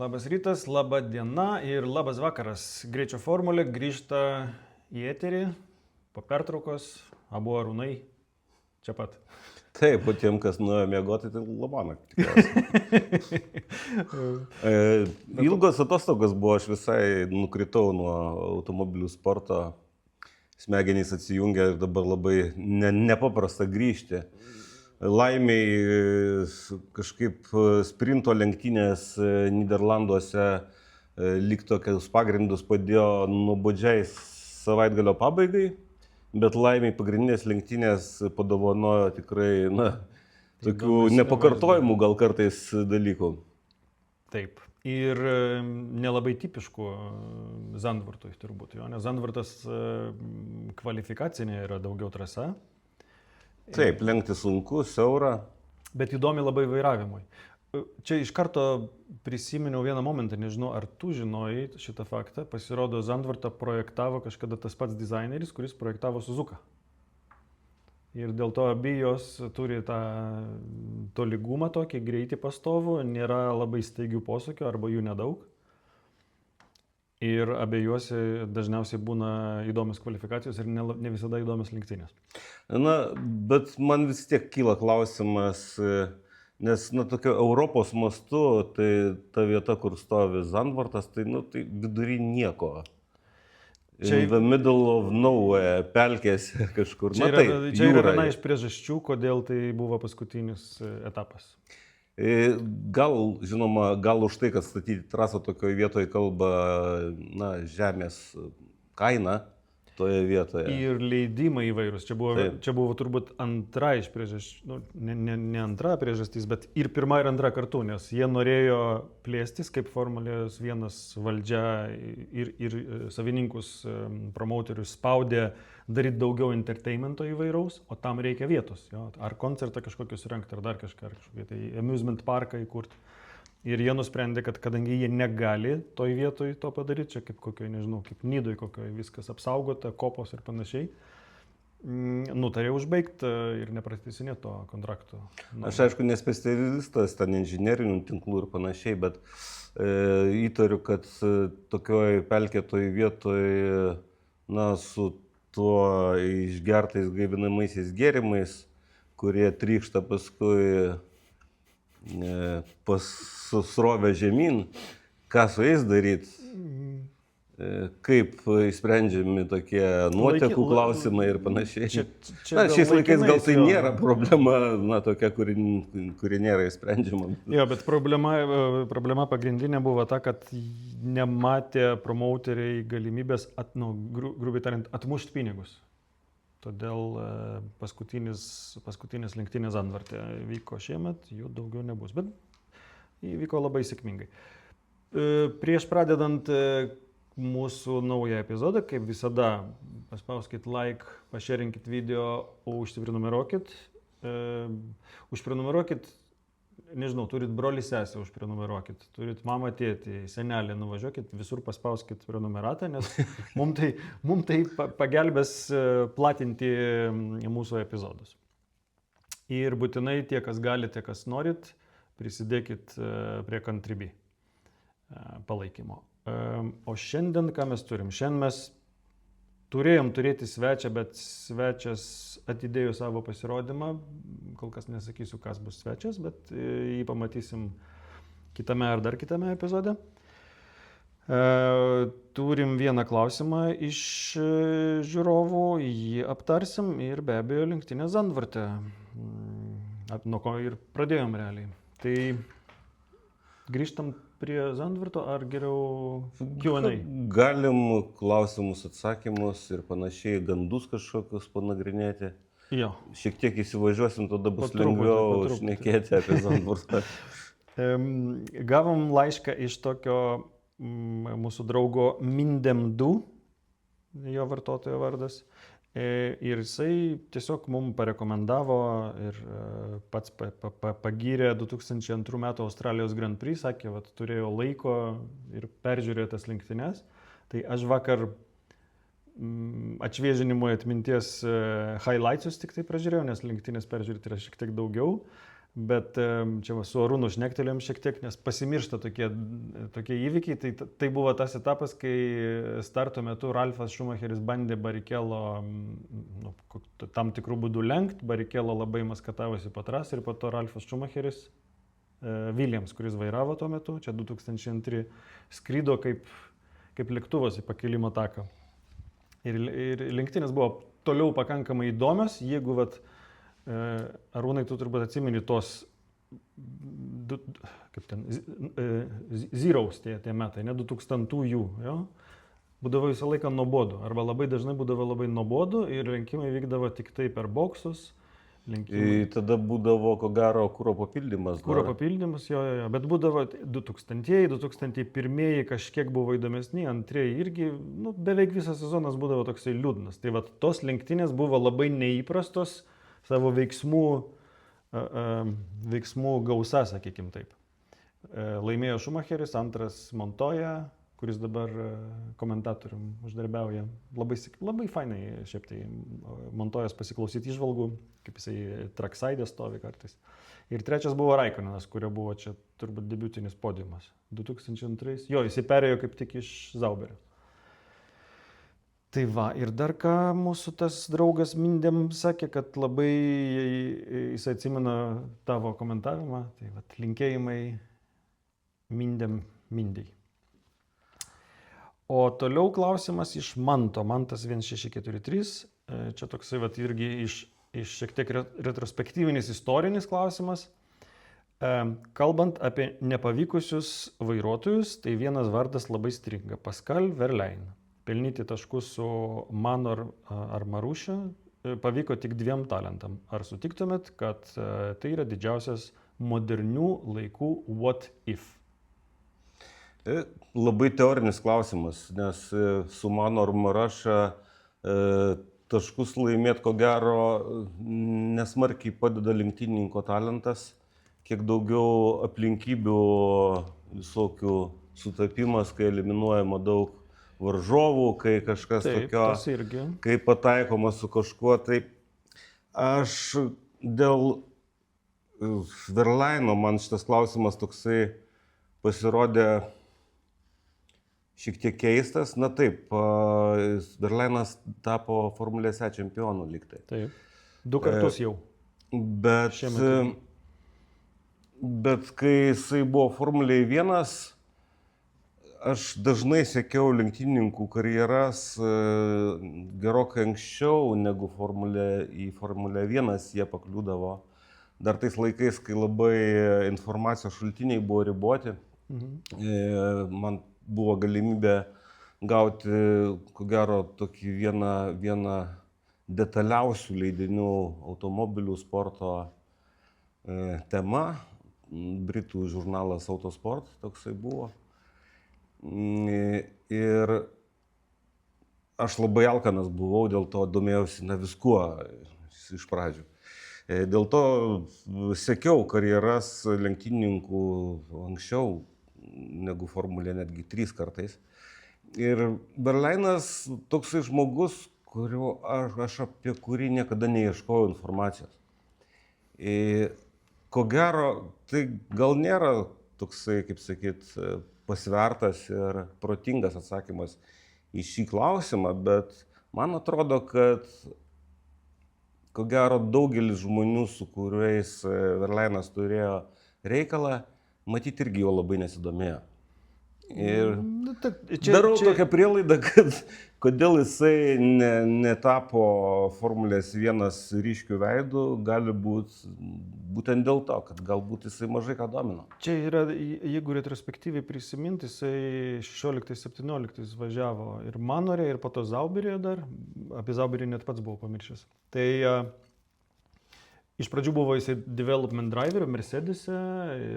Labas rytas, laba diena ir labas vakaras. Greičio formulė grįžta į eterį po pertraukos, abu arūnai čia pat. Taip, po tiem, kas nuėjo miegoti, tai labanakt tikriausiai. Ilgos atostogos buvo, aš visai nukritau nuo automobilių sporto, smegenys atsijungė ir dabar labai nepaprasta grįžti. Laimiai kažkaip sprinto lenktynės Nyderlanduose lyg tokius pagrindus padėjo nuobodžiais savaitgalio pabaigai, bet laimiai pagrindinės lenktynės padovanojo tikrai, tokių nepakartojimų gal kartais dalykų. Taip. Ir nelabai tipiškų Zandvartui turbūt, nes Zandvartas kvalifikacinė yra daugiau trasa. Taip, lenkti sunku, siaura. Bet įdomi labai vairavimui. Čia iš karto prisiminiau vieną momentą, nežinau, ar tu žinojai šitą faktą. Pasirodo, Zandvartą projektavo kažkada tas pats dizaineris, kuris projektavo Suzuka. Ir dėl to abi jos turi tą tolygumą tokį, greitį pastovų, nėra labai staigių posūkių arba jų nedaug. Ir abiejuose dažniausiai būna įdomios kvalifikacijos ir ne visada įdomios lenktynės. Bet man vis tiek kyla klausimas, nes tokio Europos mastu, tai ta vieta, kur stovi Zandvartas, tai vidury nieko. Čia in the middle of nowhere, pelkėse kažkur. Čia yra viena iš priežasčių, kodėl tai buvo paskutinis etapas. Gal už tai, kad statyti trasą tokioje vietoje kalba žemės kaina toje vietoje. Ir leidimai įvairūs. Čia buvo turbūt antra iš priežasčių, ne antra priežastys, bet ir pirma ir antra kartu, nes jie norėjo plėstis kaip Formulės 1 valdžia ir savininkus, promoterius spaudė daryti daugiau entertainmento įvairaus, o tam reikia vietos. Jo. Ar koncertą kažkokius rengti, ar dar kažkokį tai amusement parką įkurti. Ir jie nusprendė, kad kadangi jie negali toj vietoj to padaryti, čia kaip kokioje, nežinau, kaip Nidoj kokioje viskas apsaugota, kopos ir panašiai, nutarė užbaigti ir nepratęsinėti to kontrakto. Aš aišku nespecialistas ten inžinerinių tinklų ir panašiai, bet įtariu, kad tokioj pelkėtoj vietoj, su tuo išgertais gaivinamaisiais gėrimais, kurie trykšta paskui susrovę žemyn, ką su jais daryti, kaip išsprendžiami tokie nuotekų klausimai ir panašiai. Šiais laikais gal tai nėra problema, tokia, kuri nėra išsprendžiama. Jo, bet problema pagrindinė buvo ta, kad nematė promauteriai galimybės, grubiai tariant, atmušti pinigus. Todėl paskutinės lenktynės Zandvarte vyko šiemet, jų daugiau nebus, bet įvyko labai sėkmingai. Prieš pradedant mūsų naują epizodą, kaip visada, paspauskit like, pašerinkit video, užsiprenumeruokit. Užprenumeruokit, nežinau, turit brolį sesę, užprenumeruokit, turit mamą, tėtį, senelį, nuvažiuokit, visur paspauskit prenumeratą, nes mums tai pagelbės platinti mūsų epizodus. Ir būtinai tie, kas galite, kas norit, prisidėkit prie Contribui palaikymo. O šiandien ką mes turim? Šiandien mes turėjom turėti svečią, bet svečias atidėjo savo pasirodymą. Kol kas nesakysiu, kas bus svečias, bet jį pamatysim kitame ar dar kitame epizode. Turim vieną klausimą iš žiūrovų, jį aptarsim ir be abejo lenktynę Zandvarte. Nuo ko ir pradėjom realiai. Tai grįžtam prie Zandvarto ar geriau Q&A? Galim klausimus, atsakymus ir panašiai, gandus kažkokius panagrinėti. Jo. Šiek tiek įsivažiuosim, tada bus lengviau šnekėti apie Zandvartą. Gavom laišką iš tokio mūsų draugo Mindem2, jo vartotojo vardas. Ir jisai tiesiog mums parekomendavo ir pats pagyrė 2002 metų Australijos Grand Prix, sakė, turėjo laiko ir peržiūrėjo tas lenktynes. Tai aš vakar atšviežinimo atminties highlightsus tik tai pražiūrėjau, nes lenktynės peržiūrėti yra šiek tiek daugiau. Bet čia su Arūnu šnektelėm šiek tiek, nes pasimiršta tokie įvykiai. Tai buvo tas etapas, kai starto metu Ralfas Schumacheris bandė Barrichello tam tikrų būdų lenkti. Barrichello labai maskatavosi po trasą ir po to Ralfas Schumacheris, Williams, kuris vairavo tuo metu, čia 2002, skrydo kaip lėktuvas į pakilimo taką. Ir lenktynės buvo toliau pakankamai įdomios, jeigu Arūnai, tu turbūt atsimeni tos zeros tie metai, ne 2000-ųjų, jo? Būdavo visą laiką nuobodu, arba labai dažnai būdavo labai nuobodu ir lenkimai vykdavo tik tai per boksus. Tada būdavo, ko gero, kuro papildymas. Kuro papildymas, jo, bet būdavo 2000-ieji, 2001-ieji kažkiek buvo įdomesni, antrieji irgi, beveik visas sezonas būdavo toksai liūdnas. Tai tos lenktynės buvo labai neįprastos savo veiksmų gausa, sakykim taip. Laimėjo Schumacheris, antras Montoya, kuris dabar komentatorium uždarbiauja. Labai fainai šiaip tai Montoyas pasiklausyti įžvalgų, kaip jisai tracksaidė stovi kartais. Ir trečias buvo Raikkonenas, kurio buvo čia turbūt debiutinis podiumas. 2002. Jo, jisai perėjo kaip tik iš Zauberio. Tai va, ir dar ką mūsų tas draugas Mindėm sakė, kad labai jis atsimena tavo komentavimą, tai va, linkėjimai Mindei. O toliau klausimas iš Manto, Mantas 1643, čia toksai va, irgi iš šiek tiek retrospektyvinis istorinis klausimas. Kalbant apie nepavykusius vairuotojus, tai vienas vardas labai stringa, Pascal Wehrlein. Pelnyti taškus su Manor ar Marušia pavyko tik 2 talentam. Ar sutiktumėt, kad tai yra didžiausias modernių laikų what if? Labai teorinis klausimas, nes su Manor Marušia taškus laimėti, ko gero, nesmarkiai padeda lenktynininko talentas, kiek daugiau aplinkybių visokių sutapimas, kai eliminuojama daug varžovų, kai kažkas tokio, kai pataikoma su kažkuo. Tai aš dėl Wehrleino man šitas klausimas toksai pasirodė šiek tiek keistas. Na taip, Wehrleinas tapo Formulės E čempionu lygtai. Taip, 2 kartus jau. Bet kai jisai buvo Formulėje 1, aš dažnai sekiau lenktynininkų karjeras gerokai anksčiau negu į Formulę 1 jie pakliūdavo. Dar tais laikais, kai labai informacijos šaltiniai buvo riboti, man buvo galimybė gauti, ko gero, tokį vieną detaliausių leidinių automobilių sporto tema. Britų žurnalas Autosport toksai buvo. Ir aš labai alkanas buvau, dėl to domėjausi viskuo iš pradžių. Dėl to sekiau karjeras lenktynininkų anksčiau negu Formulė netgi 3 kartais. Ir Wehrleinas toksai žmogus, apie kurį niekada neieškojau informacijos. Ko gero, tai gal nėra toksai, kaip sakyt, pasvertas ir protingas atsakymas į šį klausimą, bet man atrodo, kad ko gero daugelis žmonių, su kuriais Wehrleinas turėjo reikalą, matyti irgi jo labai nesidomėjo. Ir darau tokią prielaidą, kad kodėl jisai netapo Formulės 1 ryškių veidų, gali būti būtent dėl to, kad galbūt jisai mažai ką domino. Čia yra, jeigu retrospektyviai prisiminti, jisai 16-17 važiavo ir Manorė, ir po to Zauberėje dar, apie Zauberį net pats buvau pamiršęs. Tai iš pradžių buvo jisai development driver Mercedes'e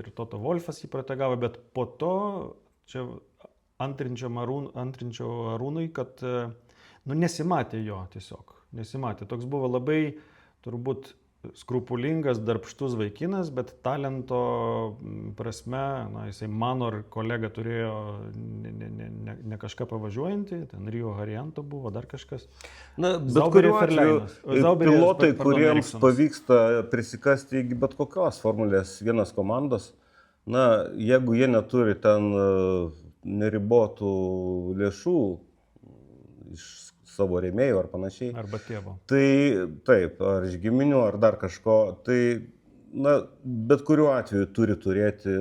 ir Toto Wolffas jį protegavo, bet po to čia antrinčiau Arūnui, kad nesimatė jo tiesiog. Nesimatė. Toks buvo labai turbūt skrupulingas, darbštus vaikinas, bet talento prasme, jisai mano ar kolega turėjo ne kažką pavažiuojantį, ten Rio Harianto buvo, dar kažkas. Bet kuriuo atveju pilotai, kuriems pavyksta prisikasti iki bet kokios Formulės 1 komandos, jeigu jie neturi ten neribotų lėšų iš savo rėmėjų ar panašiai. Arba tėvo. Tai taip, ar iš giminių, ar dar kažko. Tai, bet kuriuo atveju turi turėti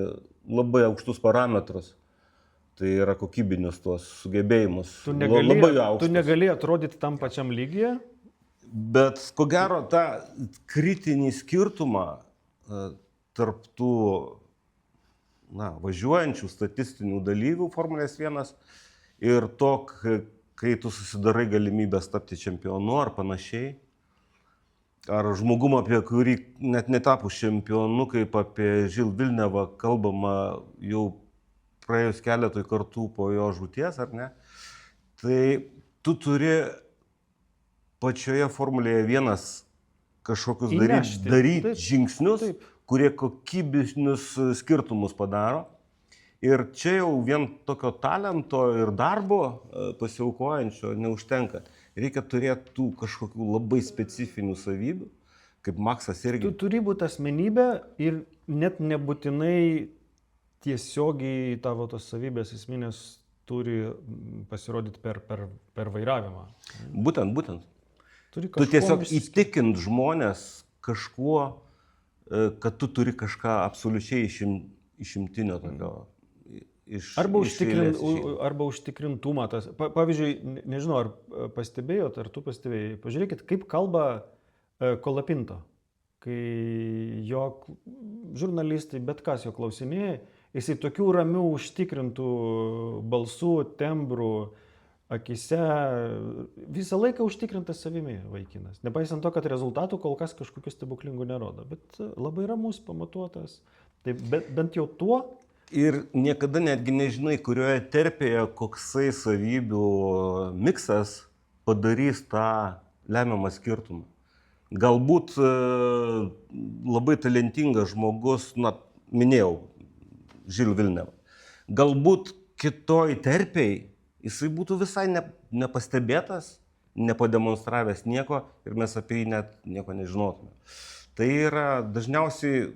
labai aukštus parametrus. Tai yra kokybinius tuos sugebėjimus. Labai aukštus. Tu negali atrodyti tam pačiam lygyje? Bet ko gero, tą kritinį skirtumą tarp tų važiuojančių statistinių dalyvių Formulės 1 ir to, kai tu susidarai galimybės tapti čempionu ar panašiai, ar žmogum, apie kurį net netapus čempionu, kaip apie Žil Vilnevą kalbama jau praėjus keletui kartų po jo žūties, ar ne, tai tu turi pačioje Formulėje 1 kažkokius daryti žingsnius, kurie kokybinius skirtumus padaro. Ir čia jau vien tokio talento ir darbo pasiaukojančio neužtenka. Reikia turėti tų kažkokių labai specifinių savybių, kaip Maksas irgi. Tu turi būti asmenybė ir net nebūtinai tiesiogiai tavo tos savybės esminės turi pasirodyti per vairavimą. Būtent. Tu tiesiog įtikint žmonės kažkuo, kad tu turi kažką absoliučiai išimtinio tokio. Arba užtikrintumą. Pavyzdžiui, nežinau, ar pastebėjot, ar tu pastebėjai, pažiūrėkit, kaip kalba Kolapinto, kai jo žurnalistai, bet kas jo klausinėja, jisai tokių ramių, užtikrintų balsų, tembrų, akise, visą laiką užtikrintas savimi vaikinas. Nepaisant to, kad rezultatų kol kas kažkokių stebuklingų nerodo, bet labai ramus, pamatuotas. Tai bent jau tuo. Ir niekada netgi nežinai, kurioje terpėje koksai savybių miksas padarys tą lemiamą skirtumą. Galbūt labai talentingas žmogus, minėjau, Žil Vilnevą, galbūt kitoj terpėj jisai būtų visai nepastebėtas, nepademonstravęs nieko ir mes apie jį net nieko nežinotume. Tai yra dažniausiai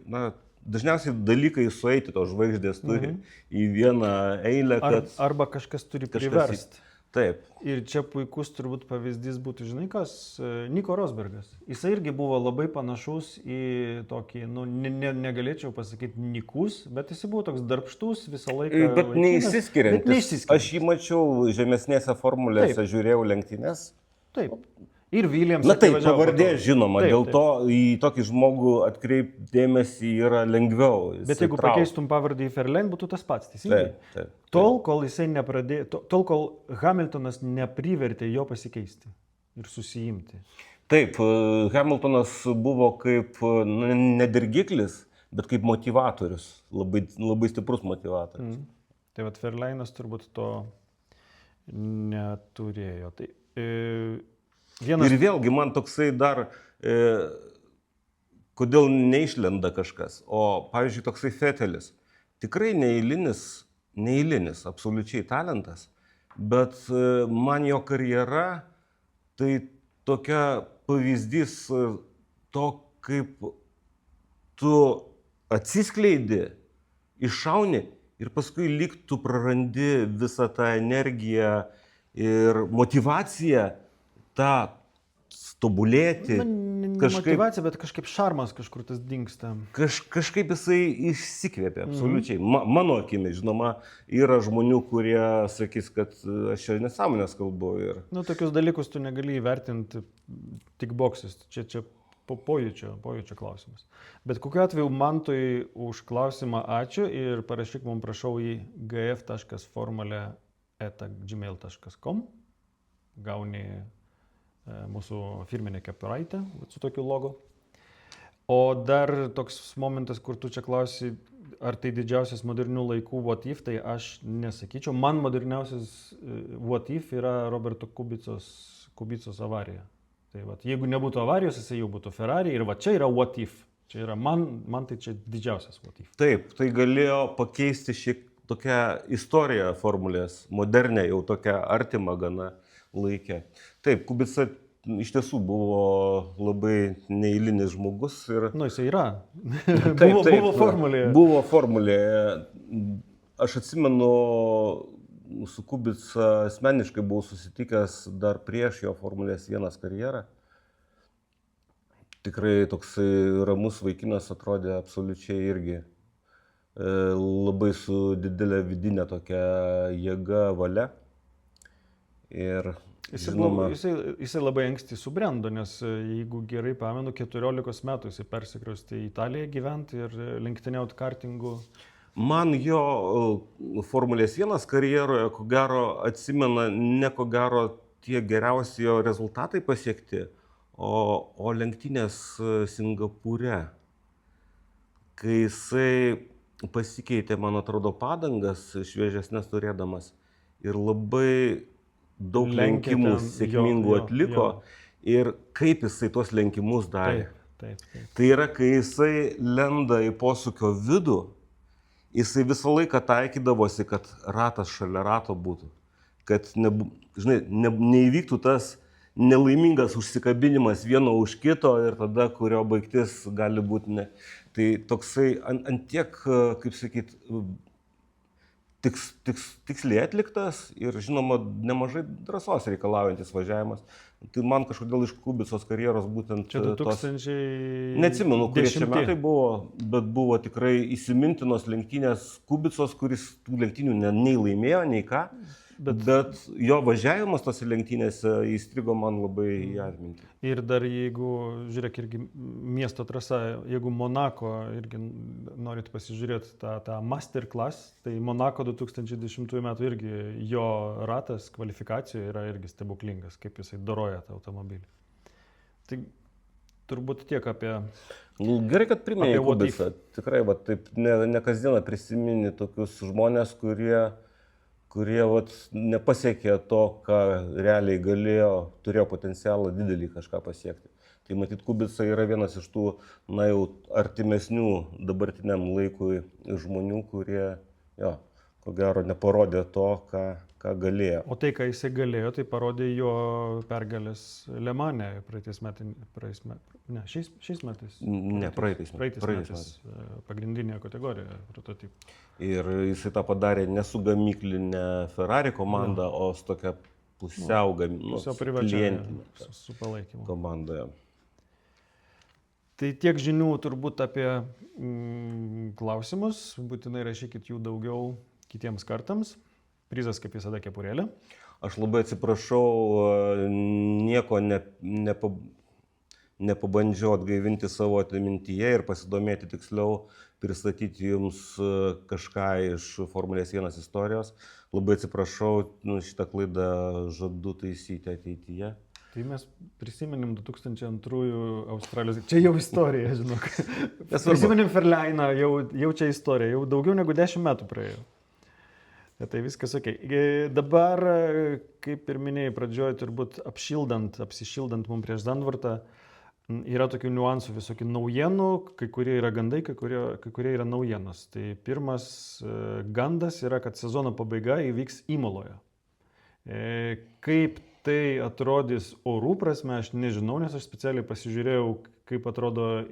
dalykai sueiti tos žvaigždės turi į vieną eilę, kad... Arba kažkas turi priversti. Taip. Ir čia puikus turbūt pavyzdys būtų, žinai kas, Nico Rosbergas. Jisai irgi buvo labai panašus į tokį, negalėčiau pasakyti nikus, bet jisai buvo toks darbštus visą laiką. Bet neįsiskiriantis. Aš jį mačiau žemesnėse formulėse, žiūrėjau lenktynes. Taip. Ir Williams. Taip, pavardė žinoma, dėl to į tokį žmogų atkreipti dėmesį yra lengviau. Bet jeigu pakeistum pavardį į Verlaine, būtų tas pats, teisingai? Taip. Tol, kol jisai tol, kol Hamiltonas neprivertė jo pasikeisti ir susijimti. Taip, Hamiltonas buvo kaip ne dirgiklis, bet kaip motivatorius, labai stiprus motivatorius. Tai vat Verlainas turbūt to neturėjo. Tai, Ir vėlgi man toksai dar, kodėl neišlenda kažkas, o pavyzdžiui toksai Fetelis, tikrai neeilinis, absoliučiai talentas, bet man jo karjera tai tokia pavyzdys to, kaip tu atsiskleidi, iššauni ir paskui lyg tu prarandi visą tą energiją ir motyvaciją tą tobulėti. Ne motyvacija, bet kažkaip šarmas kažkur tas dingsta. Kažkaip jisai išsikvėpė, absoliučiai. Mano akimi, žinoma, yra žmonių, kurie sakys, kad aš čia nesąmonės kalbu. Tokius dalykus tu negali įvertinti tik boksis. Čia pojūčio klausimas. Bet kokiu atveju Mantui už klausimą ačiū ir parašyk mums prašau į gf.formule@gmail.com. Gauni mūsų firminė kepuraitė su tokiu logo. O dar toks momentas, kur tu čia klausi, ar tai didžiausias modernių laikų what if, tai aš nesakyčiau. Man moderniausias what if yra Roberto Kubicos avarija. Tai vat, jeigu nebūtų avarijos, jisai jau būtų Ferrari ir va čia yra what if. Čia yra man tai čia didžiausias what if. Taip, tai galėjo pakeisti šiek tokią istoriją formulės, modernę, jau tokią artimą gana laikę. Taip, Kubica iš tiesų buvo labai neeilinis žmogus. Ir... Nu, jisai yra. Taip, buvo formulė. Buvo formulė. Aš atsimenu, su Kubica asmeniškai buvau susitikęs dar prieš jo Formulės 1 karjerą. Tikrai toksai ramus vaikinas atrodė absoliučiai irgi labai su didelė vidinė tokia jėga, valia. Ir Jisai labai anksti subrendo, nes jeigu gerai pamenu, 14 metų jisai persikraustė į Italiją gyventi ir lenktyniauti kartingu. Man jo Formulės 1 karjeroje, ko gero, atsimena ne ko gero tie geriausi jo rezultatai pasiekti, o lenktynės Singapūre, kai jisai pasikeitė, man atrodo, padangas šviežesnės turėdamas ir labai daug lenkimų sėkmingų atliko ir kaip jisai tuos lenkimus darė. Taip. Tai yra, kai jisai lenda į posūkio vidų, jisai visą laiką taikydavosi, kad ratas šalia rato būtų, kad neįvyktų tas nelaimingas užsikabinimas vieno už kito ir tada, kurio baigtis gali būti ne. Tai toksai ant tiek, kaip sakyt, tiksliai atliktas ir, žinoma, nemažai drąsos reikalaujantis važiavimas. Tai man kažkodėl iš Kubicos karjeros būtent čia 2000... Neatsimenu, kurie čia metai buvo, bet buvo tikrai įsimintinos lenktynės Kubicos, kuris tų lenktynių nei laimėjo, nei ką. Bet jo važiavimas tose lenktynėse įstrigo man labai į atmintį. Ir dar jeigu, žiūrėk, irgi miesto trasa, jeigu Monako irgi norit pasižiūrėti tą masterclass, tai Monako 2010 metų irgi jo ratas kvalifikacijoje yra irgi stebuklingas, kaip jisai doroja tą automobilį. Tai turbūt tiek apie... Gerai, kad priminėjai Kubicą. Tikrai, va, taip ne kasdieną prisimeni tokius žmonės, kurie nepasiekė to, ką realiai turėjo potencialą didelį kažką pasiekti. Tai matyt, Kubica yra vienas iš tų, jau artimesnių dabartiniam laikui žmonių, kurie, ko gero, neparodė to, ką galėjo. O tai, ką jisai galėjo, tai parodė jo pergalės Le Mane praeitais metais. Pagrindinėje kategorijoje prototipų. Ir jisai tą padarė ne su gamyklinė Ferrari komanda, o su tokia pusiau klientinė su palaikymu komandoje. Tai tiek žinių turbūt apie klausimus, būtinai rašykit jų daugiau kitiems kartams. Prizas kaip visada kepurėlė. Aš labai atsiprašau, nieko nepabandžiau atgaivinti savo atmintyje ir pasidomėti tiksliau, pristatyti jums kažką iš Formulės 1 istorijos. Labai atsiprašau, šitą klaidą žadu taisyti ateityje. Tai mes prisimenim 2002 Australijos, čia jau istorija, žinok. Prisimenim Verlainą, jau čia istorija, jau daugiau negu 10 metų praėjo. Tai viskas ok. Dabar, kaip ir minėjai pradžioje, turbūt apsišildant mums prieš Zandvortą, yra tokių niuansų, visokių naujienų, kai kurie yra gandai, kai kurie yra naujienos. Tai pirmas gandas yra, kad sezono pabaiga įvyks Imoloje. Kaip tai atrodys orų prasme, aš nežinau, nes aš specialiai pasižiūrėjau, kaip atrodo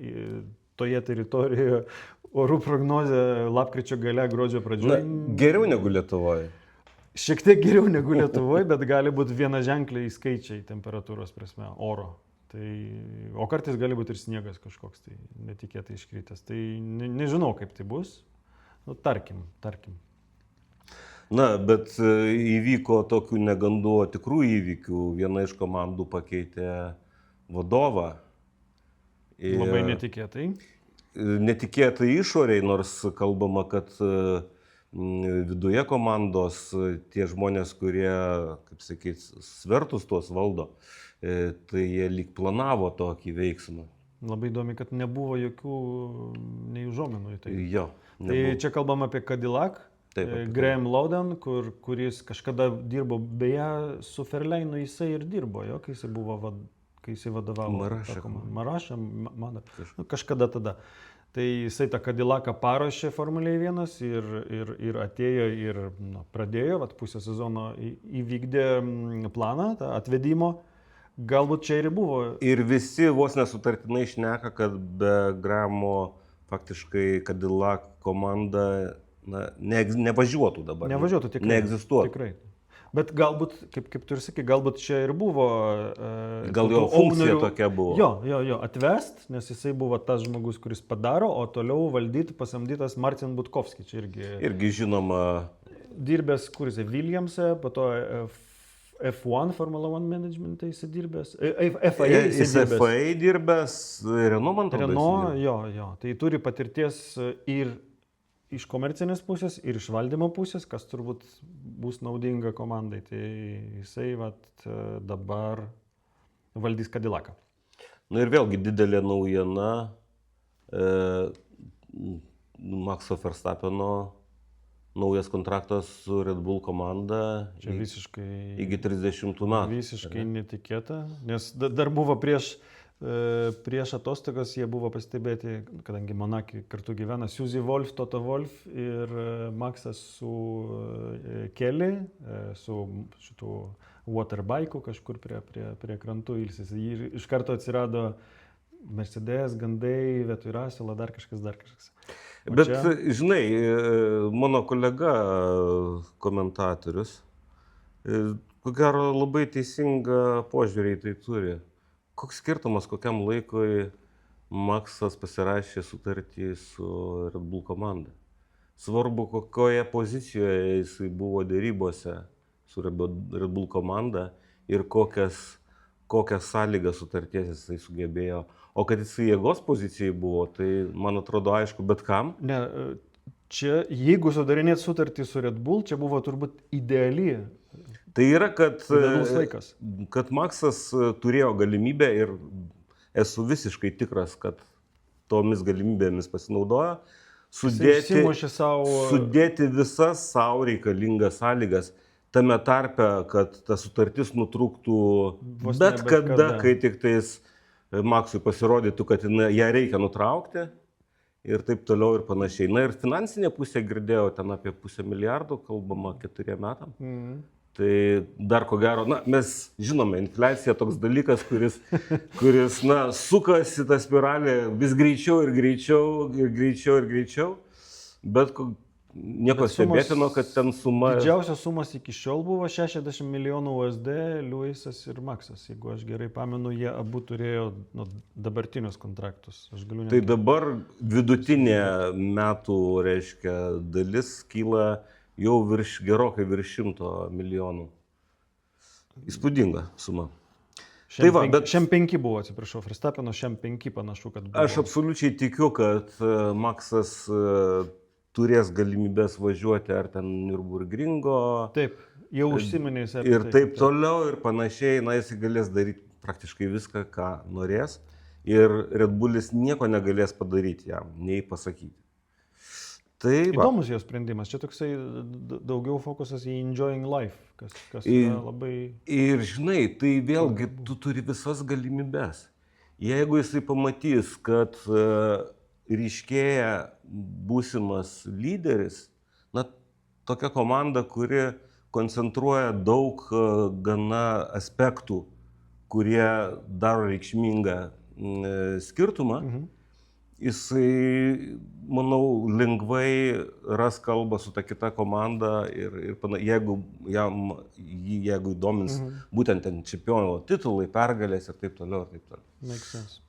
toje teritorijoje orų prognozė lapkričio gale, gruodžio pradžioje. Geriau negu Lietuvoje. Šiek tiek geriau negu Lietuvoje, bet gali būti vienaženkliai skaičiai temperatūros prasme oro. O kartais gali būti ir sniegas kažkoks, tai netikėtai iškritęs. Tai nežinau, kaip tai bus. Tarkim. Bet įvyko tokių negandų, tikrų įvykių. Viena iš komandų pakeitė vadovą. Labai netikėtai. Netikėtai išoriai, nors kalbama, kad viduje komandos tie žmonės, kurie, kaip sakyt, svertus tuos valdo, tai jie lyg planavo tokį veiksmą. Labai įdomi, kad nebuvo jokių neužuominų į tai. Jo. Tai čia kalbam apie Cadillac, Graham Lowden, kuris kažkada dirbo, beje, su Verlainu jisai ir dirbo, kai jisai buvo kai jisai vadovavo. Marašė. Marašė, man, kažkada tada. Tai jisai tą Cadillacą paruošė Formuliai 1 ir atėjo ir pradėjo, pusę sezono įvykdė planą, tą atvedimo. Galbūt čia ir buvo. Ir visi vos nesutartinai šneka, kad be Grahamo faktiškai Cadillac komanda nevažiuotų dabar. Nevažiuotų tikrai. Neegzistuotų. Tikrai. Bet galbūt, kaip tu ir sakai, galbūt čia ir buvo... Gal jo funkcija tokia buvo. Jo, atvest, nes jisai buvo tas žmogus, kuris padaro, o toliau valdyti pasamdytas Martin Budkovski. Čia irgi žinoma. Dirbęs, kuris Williamse, po to F1, Formula 1 management'e jisai dirbęs. FIA dirbęs, Renault man atrodo. Renault, jo. Tai turi patirties ir iš komercinės pusės ir iš valdymo pusės, kas turbūt bus naudinga komandai. Tai jisai dabar valdys Cadillacą. Na ir vėlgi didelė naujiena Maxo Verstappeno naujas kontraktas su Red Bull komanda. Čia visiškai iki 30 metų. Visiškai netikėta, nes dar buvo prieš atostogas jie buvo pastebėti, kadangi Monake kartu gyvena Suzy Wolf, Toto Wolf ir Maxas su Kelly, su šitų waterbike'u kažkur prie krantų ilsisi. Ir iš karto atsirado Mercedes, gandai, vietoj Russell'o, dar kažkas. Bet žinai, mano kolega komentatorius, ko gero labai teisingą požiūrį tai turi. Koks skirtumas, kokiam laikui Maxas pasirašė sutartį su Red Bull komanda? Svarbu, kokioje pozicijoje jisai buvo dėrybose su Red Bull komanda ir kokias sąlygas sutarties jisai sugebėjo. O kad jisai jėgos pozicijai buvo, tai man atrodo aišku, bet kam. Ne, čia jeigu sudarinėt sutartį su Red Bull, čia buvo turbūt ideali. Tai yra, kad Maxas turėjo galimybę ir esu visiškai tikras, kad tomis galimybėmis pasinaudojo, sudėti visas savo reikalingas sąlygas, tame tarpe, kad ta sutartis nutrūktų bet kada, kai tik tais Maxui pasirodytų, kad ją reikia nutraukti ir taip toliau ir panašiai. Na ir finansinė pusė girdėjau, ten apie 500 milijardų kalbama 4 metam. Tai dar ko gero, mes žinome, infliacija toks dalykas, kuris sukasi tą spiralę vis greičiau ir greičiau, bet nieko stebėtino, kad ten suma... Didžiausios sumas iki šiol buvo 60 milijonų USD, Lewisas ir Maxas. Jeigu aš gerai pamenu, jie abu turėjo dabartinius kontraktus. Tai dabar vidutinė metų, reiškia, dalis kyla jau gerokai virš 100 milijonų. Įspūdinga suma. Šiam 5 buvo, atsiprašau, Verstappeno šiam 5 panašu, kad buvo. Aš absoliučiai tikiu, kad Maxas turės galimybės važiuoti ar ten Nürburgringo. Taip, jau užsiminėjus apie ir taip toliau ir panašiai, jis galės daryti praktiškai viską, ką norės. Ir Red Bullis nieko negalės padaryti jam, nei pasakyti. Įdomus jo sprendimas, čia toksai daugiau fokusas į enjoying life, kas yra labai... Ir žinai, tai vėlgi tu turi visas galimybės. Jeigu jisai pamatys, kad ryškėja būsimas lyderis, tokia komanda, kuri koncentruoja daug gana aspektų, kurie daro reikšmingą skirtumą, jisai, manau, lengvai ras kalbą su ta kita komanda ir jeigu įdomins būtent ten čempiono titulai, pergalės ir taip toliau. Makes sense.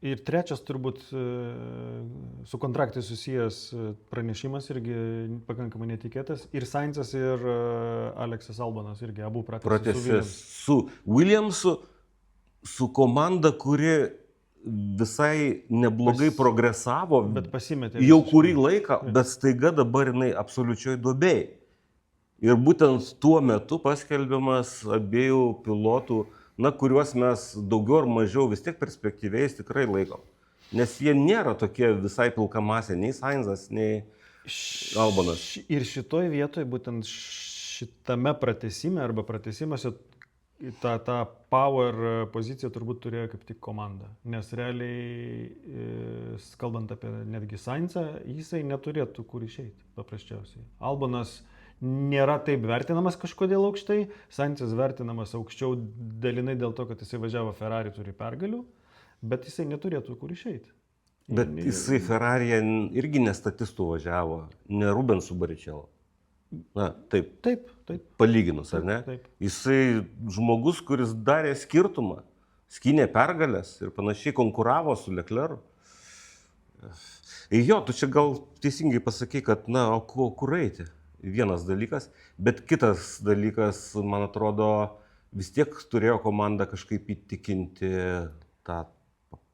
Ir trečias turbūt su kontraktai susijęs pranešimas irgi pakankamai netikėtas. Ir Sainzas ir Aleksas Albonas irgi abu pratęsė su Williamsu, su komanda, kuri visai neblogai progresavo, bet pasimetė jau kurį laiką, bet staiga dabar jinai absoliučioj duobėj. Ir būtent tuo metu paskelbiamas abiejų pilotų, kuriuos mes daugiau ar mažiau vis tiek perspektyviais tikrai laikom. Nes jie nėra tokie visai pilkamasė, nei Sainzas, nei Albonas. Ir šitoj vietoj, būtent šitame pratęsime arba pratęsimuose, tą power poziciją turbūt turėjo kaip tik komanda. Nes realiai, kalbant apie netgi Sainzą, jisai neturėtų kur išeiti, paprasčiausiai. Albonas nėra taip vertinamas kažkodėl aukštai, Sainzas vertinamas aukščiau dalinai dėl to, kad jisai važiavo Ferrari, turi pergalių, bet jisai neturėtų kur išeiti. Bet jisai Ferrari'e irgi ne statistų važiavo, ne Rubensų Baričelo. Na, taip. Palyginus, ar ne? Taip. Jisai žmogus, kuris darė skirtumą, skynė pergalės ir panašiai konkuravo su Leclercu. Jo, tu čia gal teisingai pasakai, kad, na, o kur eiti? Vienas dalykas, bet kitas dalykas, man atrodo, vis tiek turėjo komanda kažkaip įtikinti tą,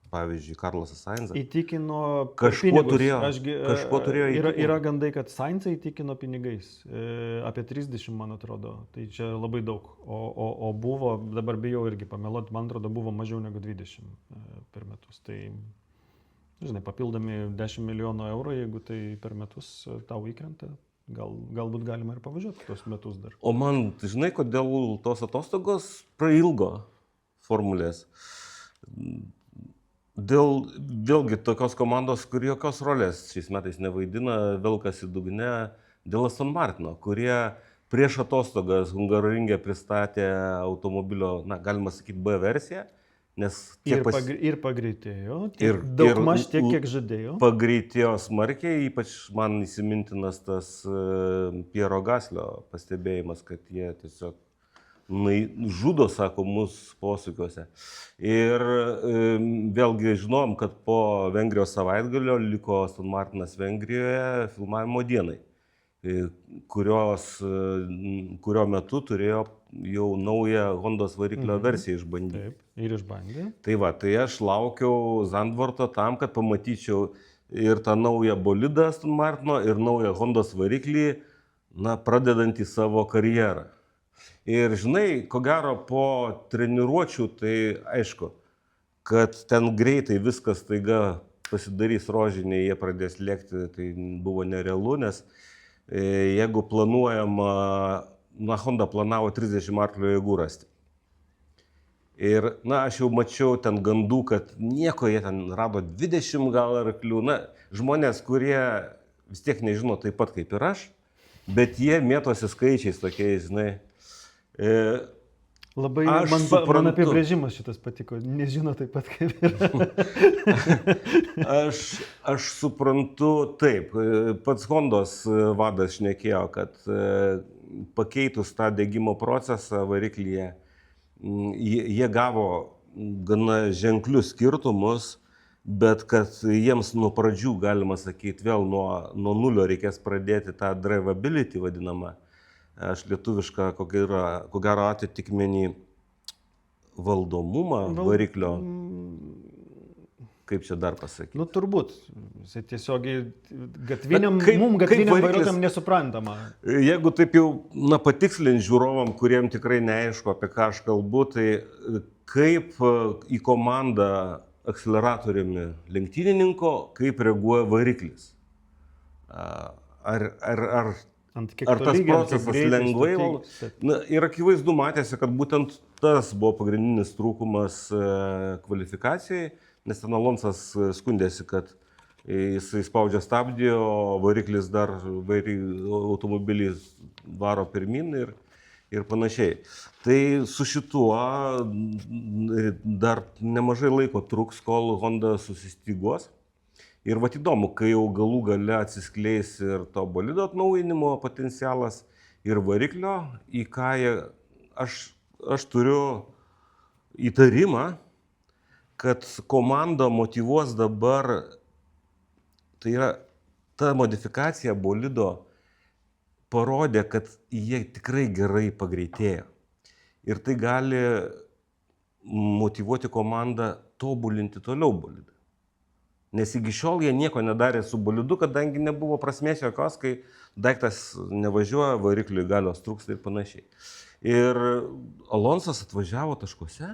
pavyzdžiui, Carlosą Sainzą. Įtikino kažkuo pinigus. Kažkuo turėjo įtikinti. Yra gandai, kad Sainzą įtikino pinigais. Apie 30, man atrodo. Tai čia labai daug. O buvo, dabar bijau irgi pameluoti, man atrodo, buvo mažiau negu 20 per metus. Tai, žinai, papildomi 10 milijonų eurų, jeigu tai per metus tau įkrenta. Galbūt galima ir pavažiuoti tos metus dar. O man, žinai, kodėl tos atostogos prailgo formulės? Dėl vėlgi tokios komandos, kur jokios rolės šiais metais nevaidina, velkasi dugne, dėl Aston Martino, kurie prieš atostogas Hungaroringe pristatė automobilio, na, galima sakyti, B versiją. Nes ir pagreitėjo, daugmaž tiek, kiek žadėjo. Pagreitėjo smarkiai, ypač man įsimintinas tas Piero Gaslio pastebėjimas, kad jie tiesiog žudo, sako, mus posūkiuose. Ir vėlgi žinom, kad po Vengrijos savaitgalio liko Aston Martinas Vengrijoje filmavimo dienai, kurio metu turėjo jau naują Hondos variklio versiją išbandyti. Taip, ir išbandė. Tai va, tai aš laukiau Zandvorto tam, kad pamatyčiau ir tą naują bolidą Aston Martino, ir naują Hondos variklį, na, pradedantį savo karjerą. Ir žinai, ko gero po treniruočių, tai aišku, kad ten greitai viskas taiga pasidarys rožiniai, jie pradės lėkti, tai buvo nerealu, nes jeigu planuojama, na, Honda planavo 30 arklio jėgų rasti. Ir, na, aš jau mačiau ten gandų, kad nieko, jie ten rado 20 gal arklių. Na, žmonės, kurie vis tiek nežino taip pat kaip ir aš, bet jie mėtosi skaičiais tokiais, žinai. Labai man apibrėžimas šitas patiko, nežino taip pat kaip yra. Aš suprantu taip, pats Hondos vadas šnekėjo, kad pakeitus tą degimo procesą variklyje, jie gavo gana ženklius skirtumus, bet kad jiems nuo pradžių, galima sakyti, vėl nuo nulio reikės pradėti tą drivability vadinamą. Aš lietuvišką, ko gero atitikmenį valdomumą variklio. Kaip čia dar pasakyti? Nu, turbūt. Tiesiogiai gatviniam vairuotojam nesuprantama. Jeigu taip jau, na, patikslint žiūrovam, kuriem tikrai neaišku, apie ką aš kalbu, tai kaip į komandą akceleratoriumi lenktynininko, kaip reaguoja variklis. Ar tas procesas lengvai valdomas? Ir akivaizdu matėsi, kad būtent tas buvo pagrindinis trūkumas kvalifikacijai, nes ten Alonsas skundėsi, kad jisai spaudžia stabdį, o variklis dar automobilį varo pirmin ir panašiai. Tai su šituo dar nemažai laiko truks, kol Honda susistygos. Ir vat įdomu, kai jau galų gale atsiskleis ir to bolido atnaujinimo potencialas ir variklio, į ką aš turiu įtarimą, kad komanda motyvuos dabar, tai yra ta modifikacija bolido parodė, kad jie tikrai gerai pagreitėjo. Ir tai gali motyvuoti komandą tobulinti toliau bolidą. Nes iki šiol jie nieko nedarė su bolidu, kadangi nebuvo prasmės jokios, kai daiktas nevažiuoja, varikliui galios trūksta ir panašiai. Ir Alonsas atvažiavo taškuose.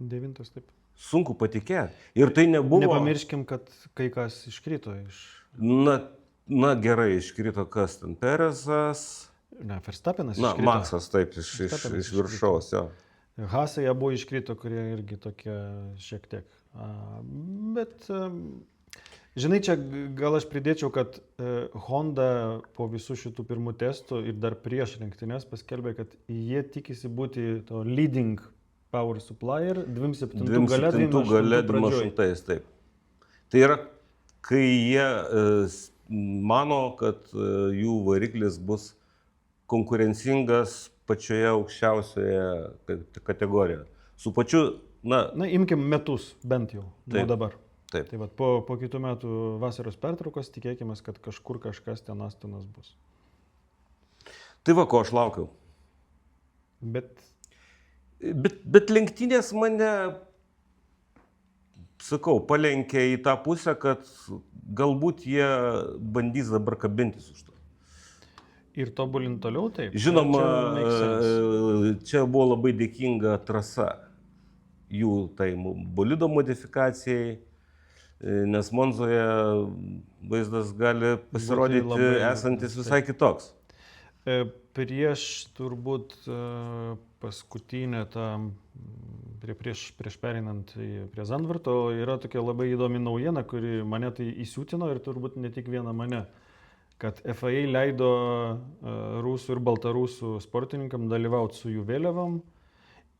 9, taip. Sunku patikėti. Ir tai nebuvo... Nepamirškim, kad kai kas iškrito iš... Na gerai, iškrito kas ten, Perezas... Ne, Verstappenas iškrito. Na, Maksas, taip, iš viršaus, jo. Hasai abu iškrito, kurie irgi tokie šiek tiek. Bet, žinai, čia gal aš pridėčiau, kad Honda po visų šitų pirmų testų ir dar prieš lenktynes paskelbė, kad jie tikisi būti to leading power supplier 27 gale 28, taip. Tai yra, kai jie mano, kad jų variklis bus konkurencingas pačioje aukščiausioje kategorijoje. Su pačiu, imkim metus bent jau, nuo dabar. Taip. Tai vat, po kitų metų vasaros pertraukos tikėkime, kad kažkur kažkas ten Astonas bus. Tai va, ko aš laukiau. Bet lenktynės mane, sakau, palenkė į tą pusę, kad galbūt jie bandys dabar kabintis už to. Ir tobulint toliau taip? Žinoma, čia buvo labai dėkinga trasa jų tai bolido modifikacijai, nes Monzoje vaizdas gali pasirodyti esantis visai kitoks. Prieš turbūt paskutinę prieš pereinant prie Zandvarto yra tokia labai įdomi naujiena, kuri mane tai įsiutino ir turbūt ne tik viena mane, kad FIA leido rusų ir baltarusų sportininkam dalyvauti su jų vėliavom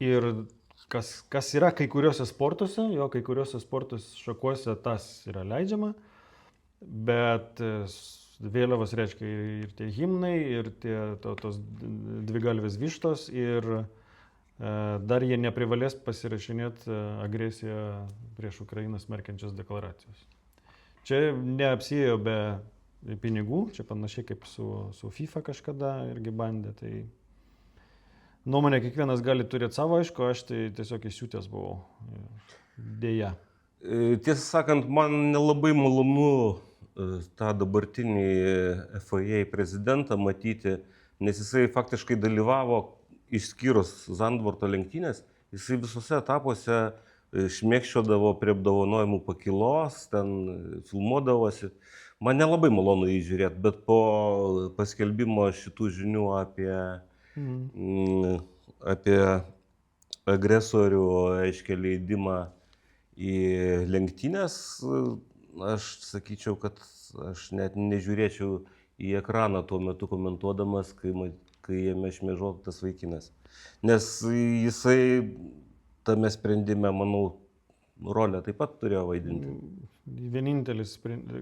ir kas yra kai kuriuose sportuose, kai kuriuose sportos šakuose tas yra leidžiama, bet vėliavos reiškia ir tie himnai, ir tos dvigalvės vištos, ir dar jie neprivalės pasirašinėti agresiją prieš Ukrainą smerkiančias deklaracijas. Čia neapsiėjo be pinigų, čia panašiai kaip su FIFA kažkada irgi bandė, tai nuomonė kiekvienas gali turėti savo, aišku, aš tai tiesiog įsiutęs buvau, dėja. Tiesą sakant, man nelabai malonu tą dabartinį FIA prezidentą matyti, nes jisai faktiškai dalyvavo, išskyrus Zandvarto lenktynės, jisai visose etapuose šmėkščiodavo prie apdovanojimų pakylos, ten filmuodavosi. Man nelabai malonu jį žiūrėti, bet po paskelbimo šitų žinių apie agresorių, aiškiai, leidimą į lenktynės, aš sakyčiau, kad aš net nežiūrėčiau į ekraną tuo metu komentuodamas, kai jame šmėžuotų tas vaikinas. Nes jisai tame sprendime, manau, rolę taip pat turėjo vaidinti. Vienintelis,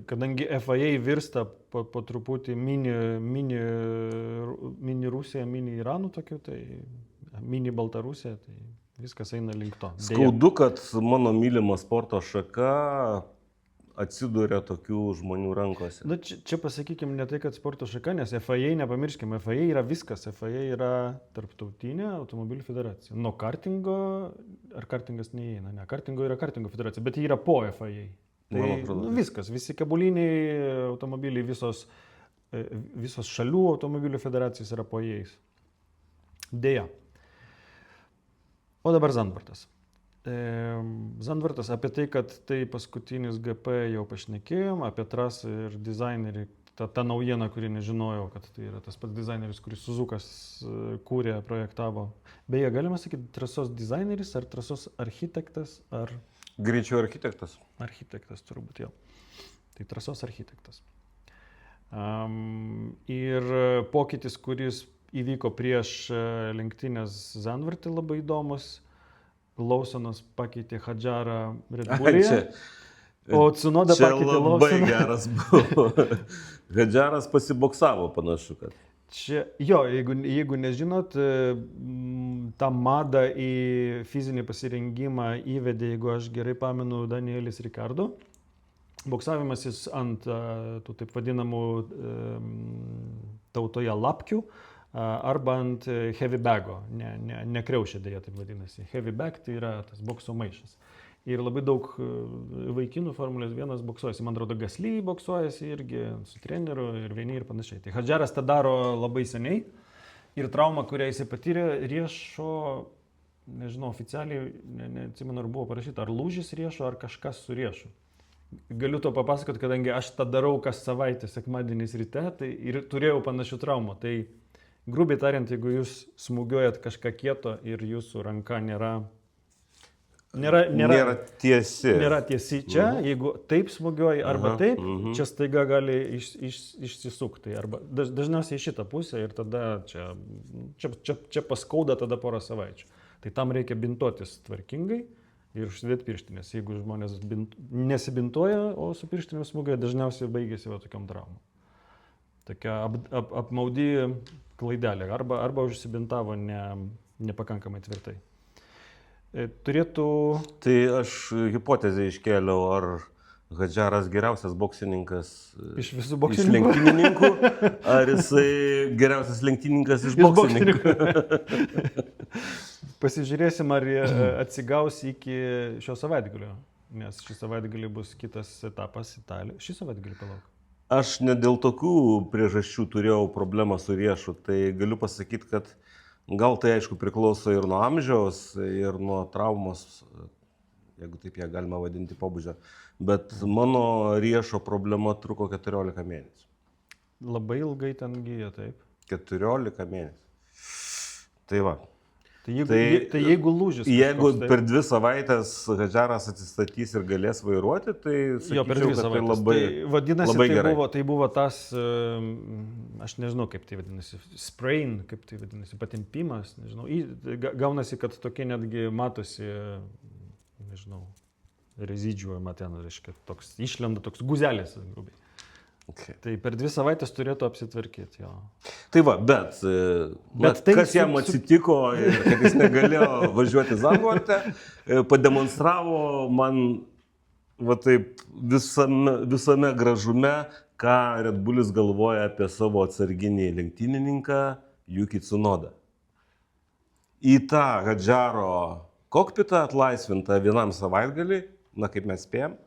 kadangi FIA virsta po truputį mini Rusija, mini Iranų tokiu, tai mini Baltarusija, tai viskas eina link to. Skaudu, kad mano mylima sporto šaka atsiduria tokių žmonių rankose. Na, čia pasakykime ne tai, kad sporto šaka, nes FIA, nepamirškime, FIA yra viskas. FIA yra tarptautinė automobilių federacija. Nuo kartingo, ar kartingas neįeina, ne, kartingo yra kartingo federacija, bet jie yra po FIA. Tai viskas, visi kabuliniai automobiliai, visos šalių automobilių federacijos yra po jais. Deja. O dabar Zandvartas. Zandvartas apie tai, kad tai paskutinis GP jau pašnekėjom, apie trasą ir dizainerį, ta naujiena, kuri nežinojau, kad tai yra tas pats dizaineris, kuris Suzukas kūrė, projektavo. Beje, galima sakyti, trasos dizaineris ar trasos architektas, ar... Greičiau architektas. Architektas turbūt jau. Tai trasos architektas. Ir pokytis, kuris įvyko prieš lenktynės Zandvarte, labai įdomus. Lawsonas pakeitė Hadžarą Red Bullyje, o Tsunoda pakeitė Lawsoną. Čia labai geras buvo. Hadžaras pasiboksavo panašu, kad. Čia, jeigu nežinot, tą madą į fizinį pasirengimą įvedė, jeigu aš gerai pamenu, Danielis Ricardo. Boksavimasis ant tų taip vadinamų tautoje lapkių arba ant heavy bago, ne kriaušė dėja taip vadinasi. Heavy bag tai yra tas bokso maišas. Ir labai daug vaikinų Formulės 1 boksuojasi. Man atrodo, Gasly boksuojasi irgi su treneriu ir vieni ir panašiai. Tai Hadžaras tą daro labai seniai. Ir trauma, kurią jisai patyrė, riešo, nežinau, oficialiai, neatsimenu, ar buvo parašyta, ar lūžis riešo, ar kažkas su riešu. Galiu to papasakoti, kadangi aš tą darau kas savaitę sekmadieniais ryte, tai ir turėjau panašių traumų. Tai grubiai tariant, jeigu jūs smūgiuojat kažką kieto ir jūsų ranka nėra tiesi. Nėra tiesi čia, jeigu taip smūgiuoji arba taip, čia staiga gali išsisukti. Arba dažniausiai į šitą pusę ir tada čia paskauda tada porą savaičių. Tai tam reikia bintuotis tvarkingai ir užsidėti pirštinės. Jeigu žmonės nesibintuoja, o su pirštinėmis smūgiuoja, dažniausiai baigėsi va tokiam traumom. Tokia apmaudi klaidelė arba užsibintavo nepakankamai tvirtai. Turėtų... Tai aš hipotezę iškėliau, ar Hadžaras geriausias boksininkas iš visų iš lenktynininkų, ar jisai geriausias lenktynininkas iš boksininkų. Pasižiūrėsim, ar atsigaus iki šio savaitgalio, nes šį savaitgalį bus kitas etapas Italijos. Šį savaitgalį palauk. Aš ne dėl tokių priežasčių turėjau problemą su riešu, tai galiu pasakyti, kad gal tai aišku priklauso ir nuo amžiaus, ir nuo traumos, jeigu taip ją galima vadinti, pobūdžio. Bet mano riešo problema truko 14 mėnesių. Labai ilgai ten gyjo, taip? 14 mėnesių. Tai va. Tai jeigu lūžis... Jeigu per 2 savaitės Hadžaras atsistatys ir galės vairuoti, tai sakyčiau, kad tai labai, vadinasi, labai gerai. Tai buvo tas, aš nežinau kaip tai vadinasi, sprain, kaip tai vadinasi, patempimas, nežinau. Gaunasi, kad tokie netgi matosi, nežinau, rezidžiuojama ten, reiškia, toks išlenda, toks guzelis, grubiai. Okay. Tai per 2 savaitės turėtų apsitvarkyti, jo. Tai va, bet tai kas jam atsitiko ir kad jis negalėjo važiuoti Zandvorte, pademonstravo man va taip visame gražume, ką Red Bullis galvoja apie savo atsarginį lenktynininką Yuki Tsunoda. Į tą Hadžaro kokpitą atlaisvintą vienam savaitgalį, na kaip mes spėjom,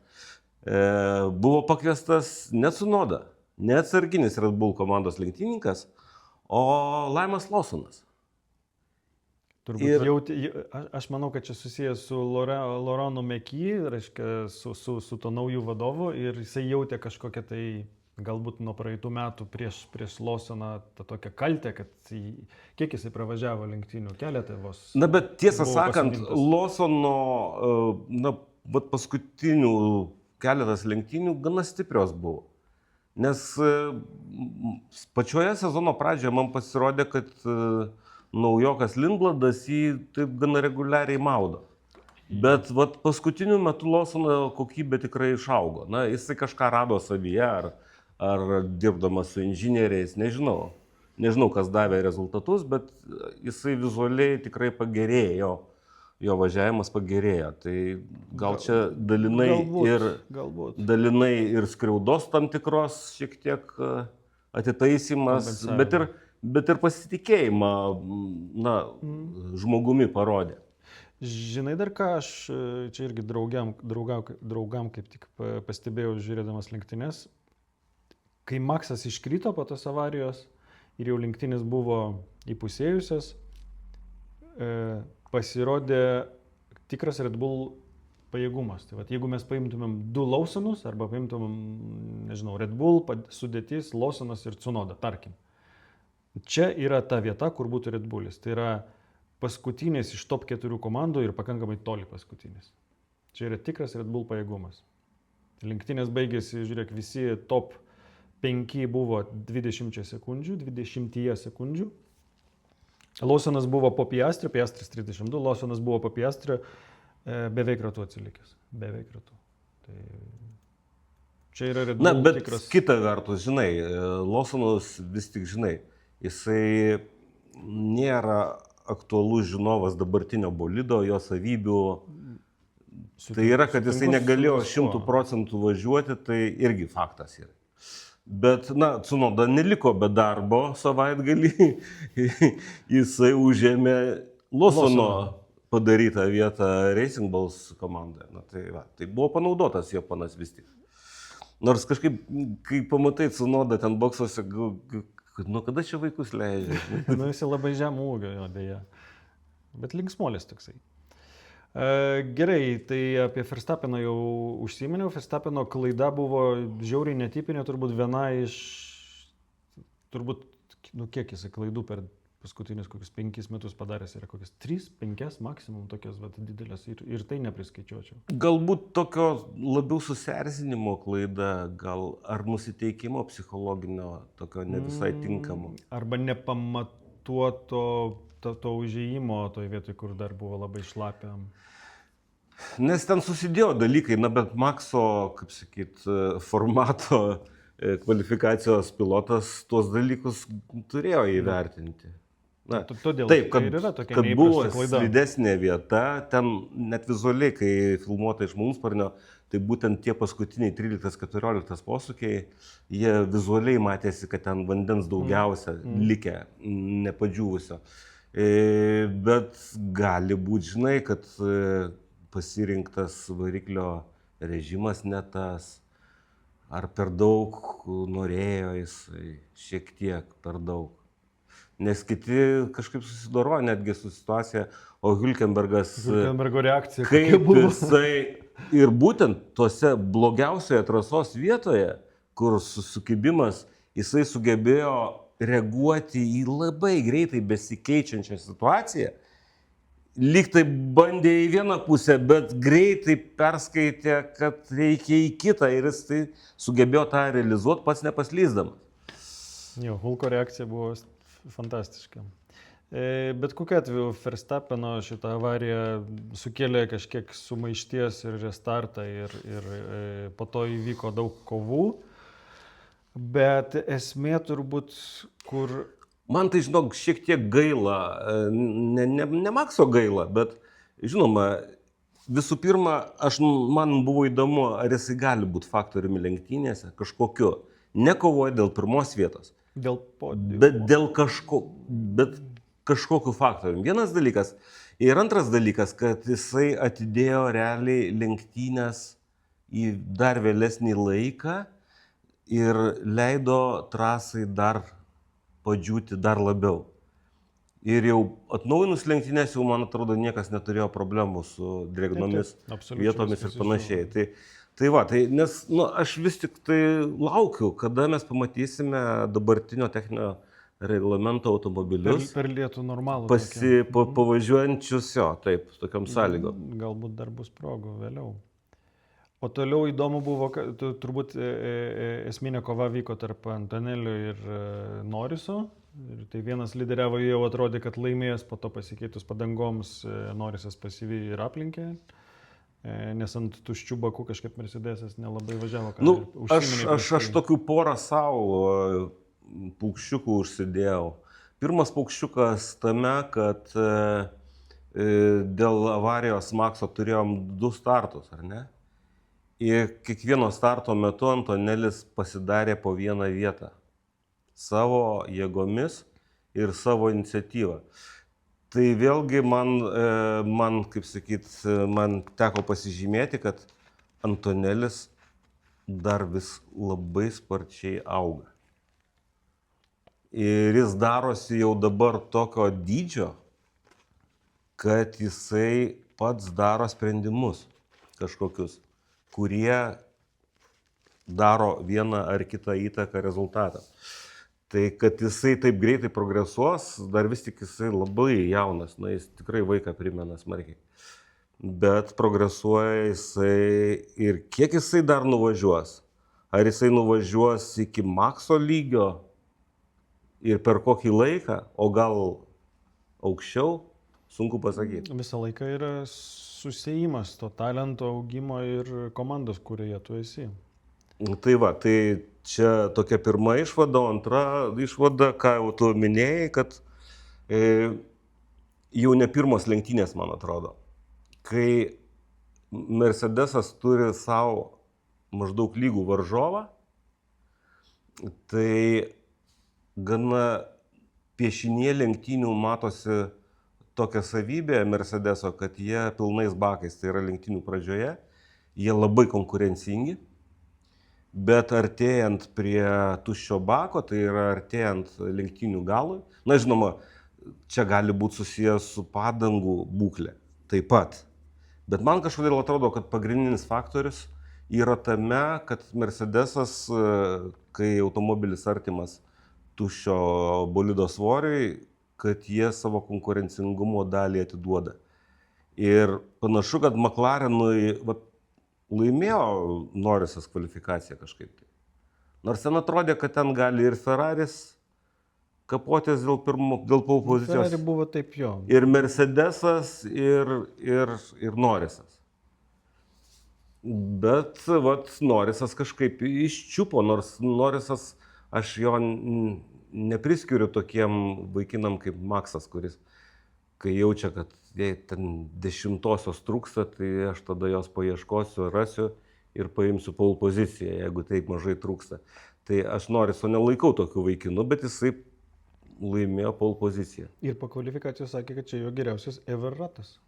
buvo pakviestas ne Tsunoda, ne atsarginis Red Bull komandos lenktynininkas, o Liamas Lawsonas. Turbūt aš manau, kad čia susijęs su Laurenu Meky, reiškia, su to naujų vadovu, ir jisai jautė kažkokią tai, galbūt nuo praeitų metų prieš Lawsoną tą tokią kaltę, kad kiek jisai pravažiavo lenktynių keletą vos. Na, bet tiesą sakant, Lawsono, paskutinių keletas lenktynių gana stiprios buvo. Nes pačioje sezono pradžioje man pasirodė, kad naujokas Lindbladas jį taip gana reguliariai maudo. Bet paskutiniu metu Lawsono kokybė tikrai išaugo. Na, jisai kažką rado savyje, ar dirbdamas su inžinieriais, nežinau. Nežinau, kas davė rezultatus, bet jisai vizualiai tikrai pagerėjo. Jo važiavimas pagerėjo, tai gal čia dalinai ir skriaudos tam tikros šiek tiek atitaisymas, bet ir pasitikėjimą žmogumi parodė. Žinai dar ką, aš čia irgi draugam kaip tik pastebėjau žiūrėdamas lenktynes, kai Maksas iškrito po tos avarijos ir jau lenktynės buvo įpusėjusios, pasirodė tikras Red Bull pajėgumas. Tai jeigu mes paimtumėm 2 Lawsonus arba paimtumėm, nežinau, Red Bull sudėtis Lawsonas ir Tsunoda, tarkim. Čia yra ta vieta, kur būtų Red Bullis. Tai yra paskutinis iš top 4 komandų ir pakankamai toli paskutinis. Čia yra tikras Red Bull pajėgumas. Lenktynės baigėsi, žiūrėk, visi top 5 buvo 20 sekundžių. Lawsonas buvo po Piastrio 32, Lawsonas buvo po Piastrio beveik ratu atsilikęs. Beveik ratu. Tai čia yra Red Bull. Na, bet tikras... kita vertus, žinai, Lawsonas vis tik, žinai, jisai nėra aktualus žinovas dabartinio bolido, jo savybių. Tai yra, kad jisai negalėjo 100% važiuoti, tai irgi faktas yra. Bet, Tsunoda neliko be darbo savaitgalį, jisai užėmė Lawsono padarytą vietą Racing Bulls komandoje. Tai buvo panaudotas Japonas vis tik. Nors kažkaip, kai pamatai Tsunoda ten boksuose, kada čia vaikus leidžia? Jisai labai žemų ūgio, jo, beje. Bet linksmolis toksai. Gerai, tai apie Verstappeną jau užsiminiau. Verstappeno klaida buvo žiauriai netipinė, turbūt viena iš, turbūt kiek jis klaidų per paskutinius kokius 5 metus padaręs yra, kokias 3-5 maksimum tokias didelės ir tai nepriskaičiuočiau. Galbūt tokio labiau susierzinimo klaida, gal ar nusiteikimo psichologinio, tokio ne visai tinkamo. Arba nepamatuoto to užėjimo toj vietoj, kur dar buvo labai šlapiam. Nes ten susidėjo dalykai, bet Makso, kaip sakyt, formato kvalifikacijos pilotas tuos dalykus turėjo įvertinti. Na, Todėl taip, kad, ir yra tokia kad buvo klaida. slidesnė vieta, ten net vizualiai, kai filmuota iš malūnsparnio, tai būtent tie paskutiniai 13-14 posūkiai, jie vizualiai matėsi, kad ten vandens daugiausia likę, nepadžiūvusio. Bet gali būti, žinai, kad pasirinktas variklio režimas ne tas, ar per daug norėjo jisai, šiek tiek per daug. Nes kiti kažkaip susidorojo netgi su situacija, o Hülkenbergo reakcija kaip jisai ir būtent tose blogiausioje trasos vietoje, kur sukibimas, jisai sugebėjo reaguoti į labai greitai besikeičiančią situaciją. Lyg tai bandė į vieną pusę, bet greitai perskaitė, kad reikia į kitą ir jis tai sugebėjo tą realizuoti pats nepaslysdamas. Jo, Hulko reakcija buvo fantastiška. Bet kokiu atveju Verstappeno šitą avariją sukėlė kažkiek sumaišties ir restartą ir po to įvyko daug kovų. Bet esmė turbūt, kur... Man tai, žinok, šiek tiek gaila, ne Makso gaila, bet, žinoma, visų pirma, man buvo įdomu, ar jisai gali būti faktoriumi lenktynėse kažkokiu. Nekovoja dėl pirmos vietos. Bet dėl kažkokiu faktoriumi. Vienas dalykas. Ir antras dalykas, kad jisai atidėjo realiai lenktynės į dar vėlesnį laiką ir leido trasai dar padžiūti dar labiau. Ir jau atnaujinus lenktynės, jau, man atrodo, niekas neturėjo problemų su drėgnomis vietomis ir panašiai. Nes aš vis tik tai laukiu, kada mes pamatysime dabartinio techninio reglamento automobilius. Per lietų normalų. Pavažiuojančius tokiam sąlygom. Galbūt dar bus progų vėliau. O toliau įdomu buvo, turbūt esminė kova vyko tarp Antonelio ir Norriso. Ir tai vienas lyderiavo, jau atrodė, kad laimės, po to pasikeitus padangoms Norrisas pasivijo ir aplinkė. Nes ant tuščių bakų kažkaip Mercedesas nelabai važiavo. Aš tokių porą savo paukščiukų užsidėjau. Pirmas paukščiukas tame, kad dėl avarijos Makso turėjom 2 startus, ar ne? Ir kiekvieno starto metu Antonelis pasidarė po vieną vietą. Savo jėgomis ir savo iniciatyvą. Tai vėlgi man, kaip sakyt, man teko pasižymėti, kad Antonelis dar vis labai sparčiai auga. Ir jis darosi jau dabar tokio dydžio, kad jisai pats daro sprendimus kažkokius, kurie daro vieną ar kitą įtaką rezultatą. Tai kad jisai taip greitai progresuos, dar vis tik jisai labai jaunas, jis tikrai vaiką primena smarkiai. Bet progresuoja jisai ir kiek jisai dar nuvažiuos? Ar jisai nuvažiuos iki Makso lygio ir per kokį laiką, o gal aukščiau, sunku pasakyti. Visą laiką yra susiejimas to talento augimo ir komandos, kurioje tu esi. Tai čia tokia pirma išvada, o antra išvada, ką jau tu minėjai, kad jau ne pirmos lenktynės, man atrodo. Kai Mercedesas turi savo maždaug lygų varžovą, tai gana piešinėje lenktynių matosi tokia savybė Mercedeso, kad jie pilnais bakais, tai yra lenktynių pradžioje, jie labai konkurencingi. Bet artėjant prie tuščio bako, tai yra artėjant lenktynių galui, žinoma, čia gali būti susijęs su padangų būklė taip pat. Bet man kažkodėl atrodo, kad pagrindinis faktorius yra tame, kad Mercedesas, kai automobilis artimas tuščio bolido svoriui, kad jie savo konkurencingumo dalį atiduoda. Ir panašu, kad McLarenui laimėjo Norrisas kvalifikaciją kažkaip tai. Nors ten atrodė, kad ten gali ir Ferraris kapotis dėl pole pozicijos. Ferrari buvo taip jo. Ir Mercedesas, ir Norrisas. Bet Norrisas kažkaip iščiupo, nors Norrisas, aš jo nepriskiriu tokiem vaikinam kaip Maksas, kuris, kai jaučia, kad jei ten 10-osios trūksta, tai aš tada jos paieškosiu, rasiu ir paimsiu pole poziciją, jeigu taip mažai trūksta. Tai aš Norriso nelaikau tokiu vaikinu, bet jisai laimėjo pole poziciją. Ir po kvalifikacijos sakė, kad čia jo geriausias ever ratas.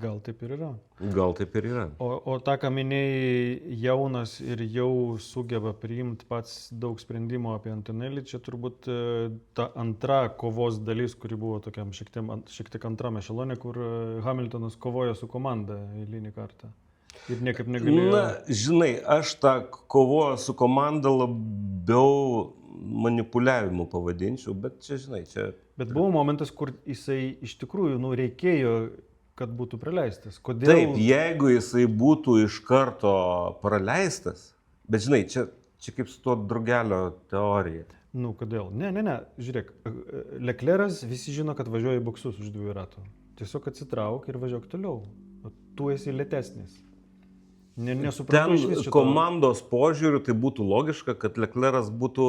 Gal taip ir yra. Gal taip ir yra. O tą, ką minėjai, jaunas ir jau sugeba priimti pats daug sprendimų apie Antonelį, čia turbūt ta antra kovos dalis, kuri buvo tokiam šiek tiek antram ešelone, kur Hamiltonas kovojo su komanda eilinį kartą. Ir niekaip negalėjo. Na, žinai, aš tą kovoju su komanda labiau manipuliavimu pavadinčiau, bet čia, žinai, čia... Bet buvo momentas, kur jisai iš tikrųjų, reikėjo, kad būtų praleistas. Kodėl? Taip, jeigu jisai būtų iš karto praleistas, bet žinai, čia kaip su tuo drugelio teorija. Kodėl? Ne, žiūrėk, Leclerc'as visi žino, kad važiuoja į boksus už 2 ratų. Tiesiog atsitrauk ir važiuok toliau. O tu esi lėtesnis. Nesupratau iš vis šito. Komandos požiūriu tai būtų logiška, kad Leclerc'as būtų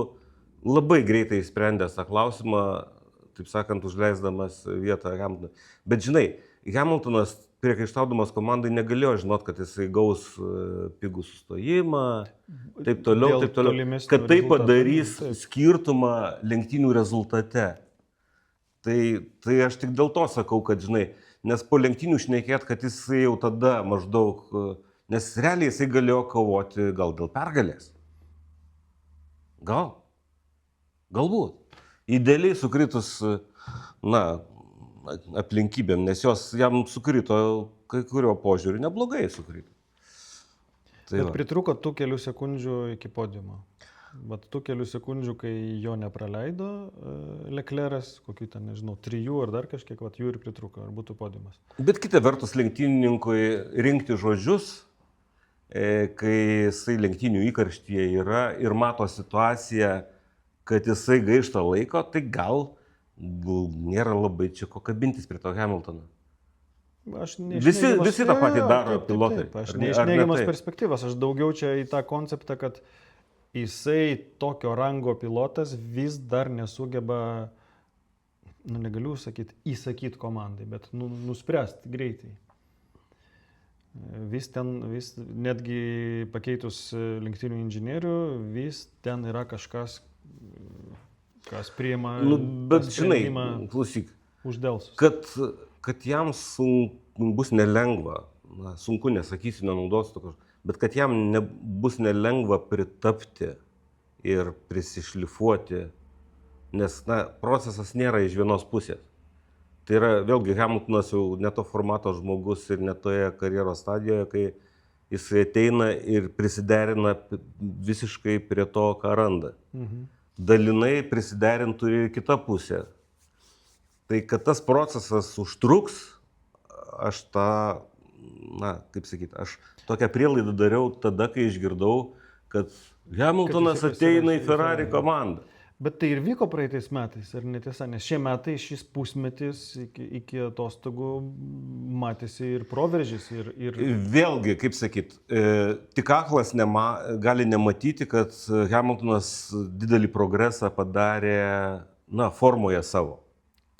labai greitai sprendęs tą klausimą, taip sakant, užleisdamas vietą Hamiltonui. Bet žinai, Hamiltonas priekaištaudamas komandai negalėjo žinot, kad jisai gaus pigų sustojimą, taip toliau, kad tai padarys skirtumą lenktynių rezultate. Tai aš tik dėl to sakau, kad žinai, nes po lenktynių šnekėt, kad jisai jau tada maždaug, nes realiai jisai galėjo kovoti gal dėl pergalės. Galbūt. Idealiai sukritus, aplinkybėm, nes jos jam sukrito, kai kurio požiūrį neblogai sukrito. Bet pritruko tų kelių sekundžių iki podiumo. Bet tų kelių sekundžių, kai jo nepraleido Leclerc'as, kokių ten, nežinau, 3 ar dar kažkiek, jų ir pritruko, ar būtų podiumas. Bet kita vertus, lenktynininkui rinkti žodžius, kai jisai lenktynių įkarštyje yra ir mato situaciją, kad jisai gaišta laiko, tai gal nėra labai čia ko kabintis prie to Hamiltono. Visi tą patį daro pilotai. Aš ne iš neigiamas perspektyvas, aš daugiau čia į tą konceptą, kad jisai tokio rango pilotas vis dar nesugeba, negaliu sakyti, įsakyti komandai, bet nuspręsti greitai. Vis netgi pakeitus lenktynių inžinierių, vis ten yra kažkas, kas priima sprendimą, klausyk, uždelsus. Kad jam bus nelengva, sunku nesakysiu, nenaudosiu tokio, bet kad jam bus nelengva pritapti ir prisišlifuoti, nes procesas nėra iš vienos pusės. Tai yra, vėlgi, Hamiltonas jau ne to formato žmogus ir ne toje karjeros stadijoje, kai jisai ateina ir prisiderina visiškai prie to, ką randa. Dalinai prisiderintų ir kita pusė. Tai kad tas procesas užtruks, aš aš tokią prielaidą dariau tada, kai išgirdau, kad Hamiltonas ateina į Ferrari komandą. Bet tai ir vyko praeitais metais, ar netiesa, nes šie metai, šis pusmetis iki atostogų matėsi ir proveržys. Vėlgi, kaip sakyt, tik aklas gali nematyti, kad Hamiltonas didelį progresą padarė, formoje savo.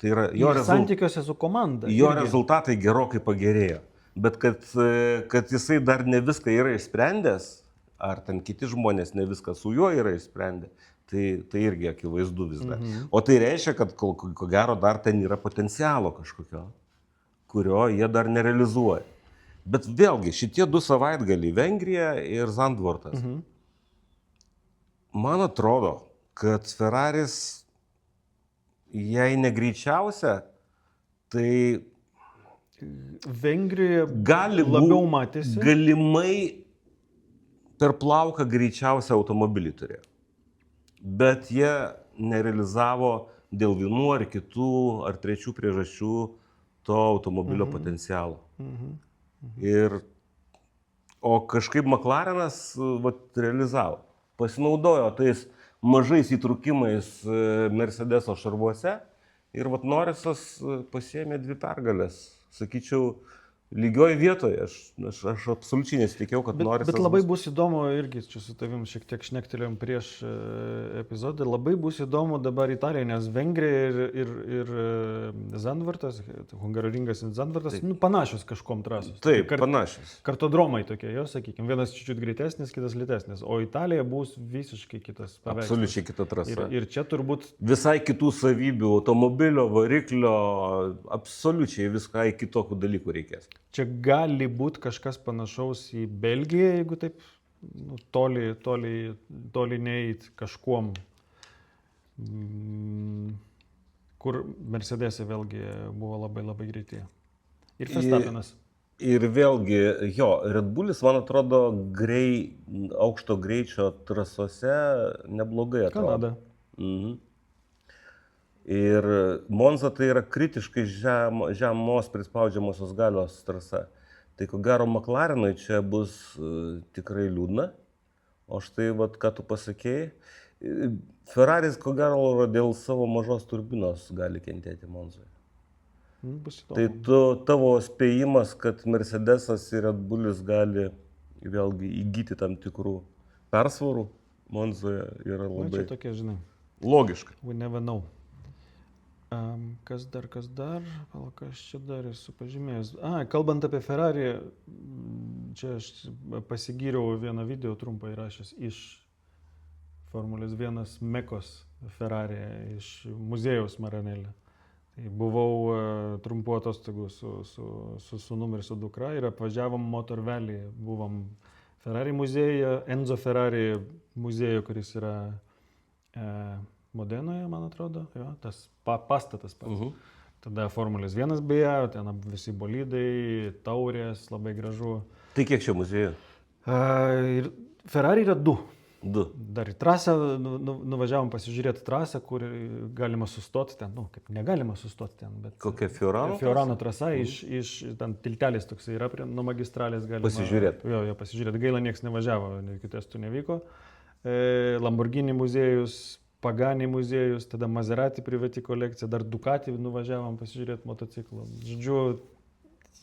Tai yra jo santykiuose su komanda. Jo rezultatai gerokai pagerėjo. Bet kad jisai dar ne viską yra išsprendęs, ar ten kiti žmonės ne viską su juo yra išsprendę, tai irgi akivaizdu vis dar. O tai reiškia, kad ko gero dar ten yra potencialo kažkokio, kurio jie dar nerealizuoja. Bet vėlgi, šitie 2 savaitgaliai, Vengrija ir Zandvortas, man atrodo, kad Ferraris, jei negreičiausia, tai Vengrijoje labiau matėsi. Galimai per plauką greičiausia automobilį turėjo. Bet jie nerealizavo dėl vienų ar kitų ar trečių priežasčių to automobilio potencialo. O kažkaip McLarenas realizavo. Pasinaudojo tais mažais įtrūkimais Mercedeso šarvuose ir Norrisas pasiėmė 2 pergalės. Sakyčiau, lygioj vietoje. Aš absoliučiai nesitikėjau, kad Norrisas... Bet labai bus įdomu, irgi čia su tavim šiek tiek šnektelėjom prieš epizodą, labai bus įdomu dabar Italija, nes Vengrija ir Zandvartas, Hungaroringas ir Zandvartas, panašios kažkom trasos. Taip, panašios. Kartodromai tokie, jo, sakykime, vienas čiut greitesnis, kitas lėtesnis, o Italija bus visiškai kitas paveikslas. Absoliučiai kita trasa. Ir čia turbūt... Visai kitų savybių, automobilio, variklio, absoliučiai viską kitokių dalykų reikės. Čia gali būti kažkas panašaus į Belgiją, jeigu taip toli neit kažkuom, kur Mercedes'e vėlgi buvo labai labai greiti. Ir Verstappenas. Ir vėlgi, Red Bullis, man atrodo, aukšto greičio trasose neblogai atrodo. Kanada. Ir Monza tai yra kritiškai žemos prispaudžiamosios galios trasa. Tai ko gero McLarenui čia bus tikrai liūdna. O štai, ką tu pasakėjai, Ferraris ko gero dėl savo mažos turbinos gali kentėti Monzoje. Tai tavo spėjimas, kad Mercedesas ir Red Bullis gali vėlgi įgyti tam tikrų persvarų Monzoje yra labai... Čia tokie, žinai. Logiška. We never know. Kas dar? Kas čia dar esu pažymėjęs? Kalbant apie Ferrari, čia aš pasigyriau vieną video trumpą įrašęs iš Formulės 1 Mekos Ferrari, iš muziejaus Maranelė. Tai buvau trumpų atostogų su sūnum ir su dukra ir apvažiavom Motor Valley. Buvom Ferrari muziejuje, Enzo Ferrari muziejuje, kuris yra Modenoje, man atrodo, tas pastatas pats. Tada Formulės 1 beje, ten visi bolidai, taurės, labai gražu. Tai kiek čia muziejų? Ferrari yra 2. Dar į trasą nuvažiavom pasižiūrėti trasą, kur galima sustoti ten, kaip negalima sustoti ten, bet... Kokia Fiorano? Fiorano trasa, iš ten tiltelis toksai yra, nuo magistralės galima... Pasižiūrėti. Jo, pasižiūrėti. Gaila, nieks nevažiavo, jokių testų nevyko. Lamborghini muziejus, Pagani muziejus, tada Maserati privati kolekcija, dar Ducati nuvažiavom pasižiūrėti motociklą. Žodžiu,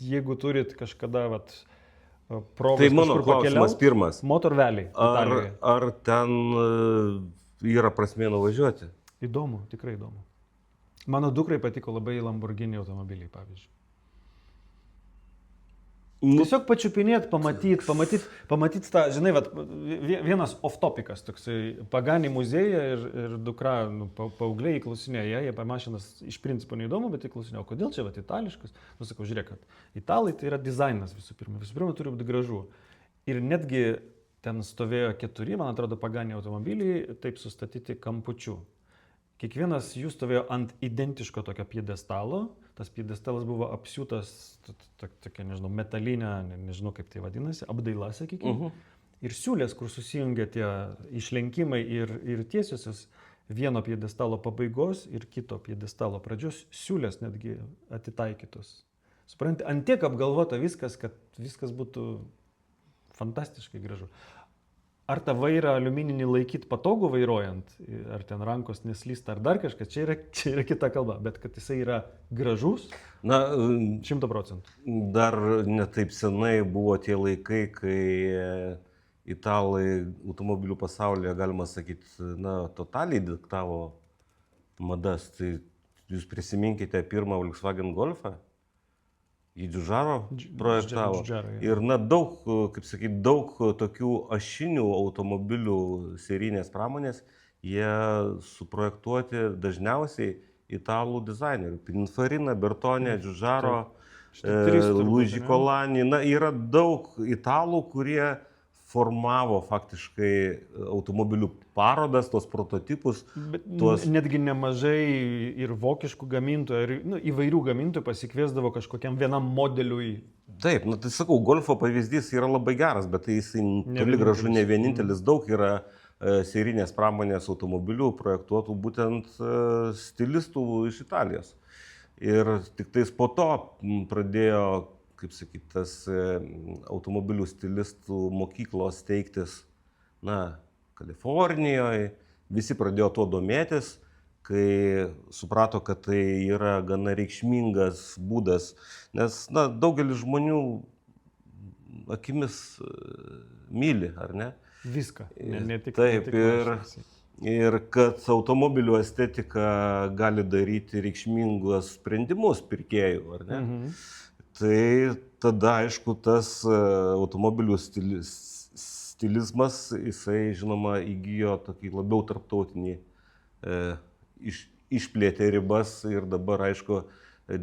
jeigu turit kažkada progos tai mano klausimas pirmas. Motor Valley. Ar ten yra prasmė nuvažiuoti? Įdomu, tikrai įdomu. Mano dukrai patiko labai Lamborghini automobiliai, pavyzdžiui. Tiesiog pačiupinėt, pamatyt tą, žinai, vienas off-topikas, toksai Pagani muziejuje ir dukra, paaugliai įklausinėjo, jie mašinas iš principo neįdomu, bet įklausinėjo, kodėl čia itališkas. Sakau, žiūrėk, kad italai tai yra dizainas visų pirma turi būti gražu. Ir netgi ten stovėjo 4, man atrodo, Pagani automobiliai, taip sustatyti kampučiu. Kiekvienas jų stovėjo ant identiško tokio piedestalo, tas piedestalas buvo apsiūtas tokia, nežinau, metalinė, nežinau kaip tai vadinasi, apdaila, sakykime. Ir siūlės, kur susijungia tie išlenkimai ir tiesiosios vieno piedestalo pabaigos ir kito piedestalo pradžios, siūlės netgi atitaikytos. Supranti, ant tiek apgalvota viskas, kad viskas būtų fantastiškai gražu. Ar tą vairą aliumininį laikyti patogu vairuojant, ar ten rankos neslysta, ar dar kažkas, čia yra kita kalba, bet kad jisai yra gražus, 100%. Dar netaip senai buvo tie laikai, kai italai automobilių pasaulyje, galima sakyti, totaliai diktavo madas. Tai jūs prisiminkite pirmą Volkswagen Golfą? Jį Giugiaro projektavo. Ir daug, kaip sakyti, daug tokių ašinių automobilių serijinės pramonės, jie suprojektuoti dažniausiai italų dizainerių. Pininfarina, Bertone, Giugiaro, Luigi Colani. Yra daug italų, kurie formavo faktiškai automobilių parodas, tos prototipus. Netgi nemažai ir vokiškų gamintojų, ir įvairių gamintojų pasikviesdavo kažkokiam vienam modeliui. Taip, tai sakau, Golfo pavyzdys yra labai geras, bet tai jisai toli gražu ne vienintelis, daug yra serinės pramonės automobilių projektuotų būtent stilistų iš Italijos. Ir tik tais po to pradėjo, kaip sakyti, tas automobilių stilistų mokyklos steigtis, Kalifornijoje. Visi pradėjo tuo domėtis, kai suprato, kad tai yra gana reikšmingas būdas, nes daugelis žmonių akimis myli, ar ne? Viską. Ne tik. Taip, ir kad automobilių estetika gali daryti reikšmingus sprendimus pirkėjų, ar ne? Tai tada, aišku, tas automobilių stilizmas, jisai, žinoma, įgijo tokį labiau tarptautinį, išplėtė ribas ir dabar, aišku,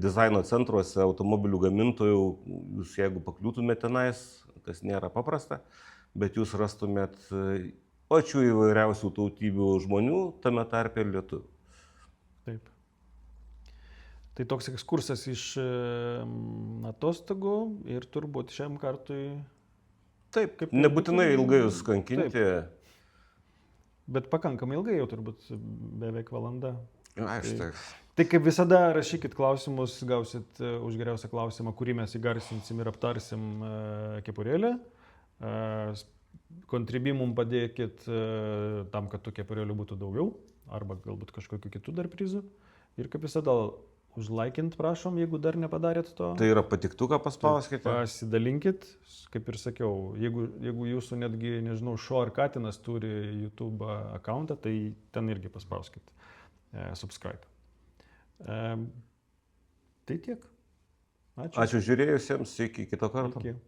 dizaino centruose automobilių gamintojų, jūs jeigu pakliūtumėte tenais, kas nėra paprasta, bet jūs rastumėt pačių įvairiausių tautybių žmonių, tame tarpe ir lietuvių. Taip. Tai toks ekskursas iš atostogų ir turbūt šiam kartui... Taip, nebūtinai ilgai jūs kankinti. Taip. Bet pakankamai ilgai jau turbūt beveik valanda. Aišku. Tai kaip visada rašykit klausimus, gausit už geriausią klausimą, kurį mes įgarsinsim ir aptarsim kepurėlę. Kontribimum padėkit tam, kad tų kepurėlių būtų daugiau, arba galbūt kažkokiu kitų dar prizų. Ir kaip visada, užlaikint prašom, jeigu dar nepadarėt to. Tai yra patiktuką paspauskite. Pasidalinkit, kaip ir sakiau, jeigu jūsų netgi, nežinau, šuo ar katinas turi YouTube accountą, tai ten irgi paspauskit subscribe. Tai tiek. Ačiū. Ačiū žiūrėjusiems, iki kito karto. Iki.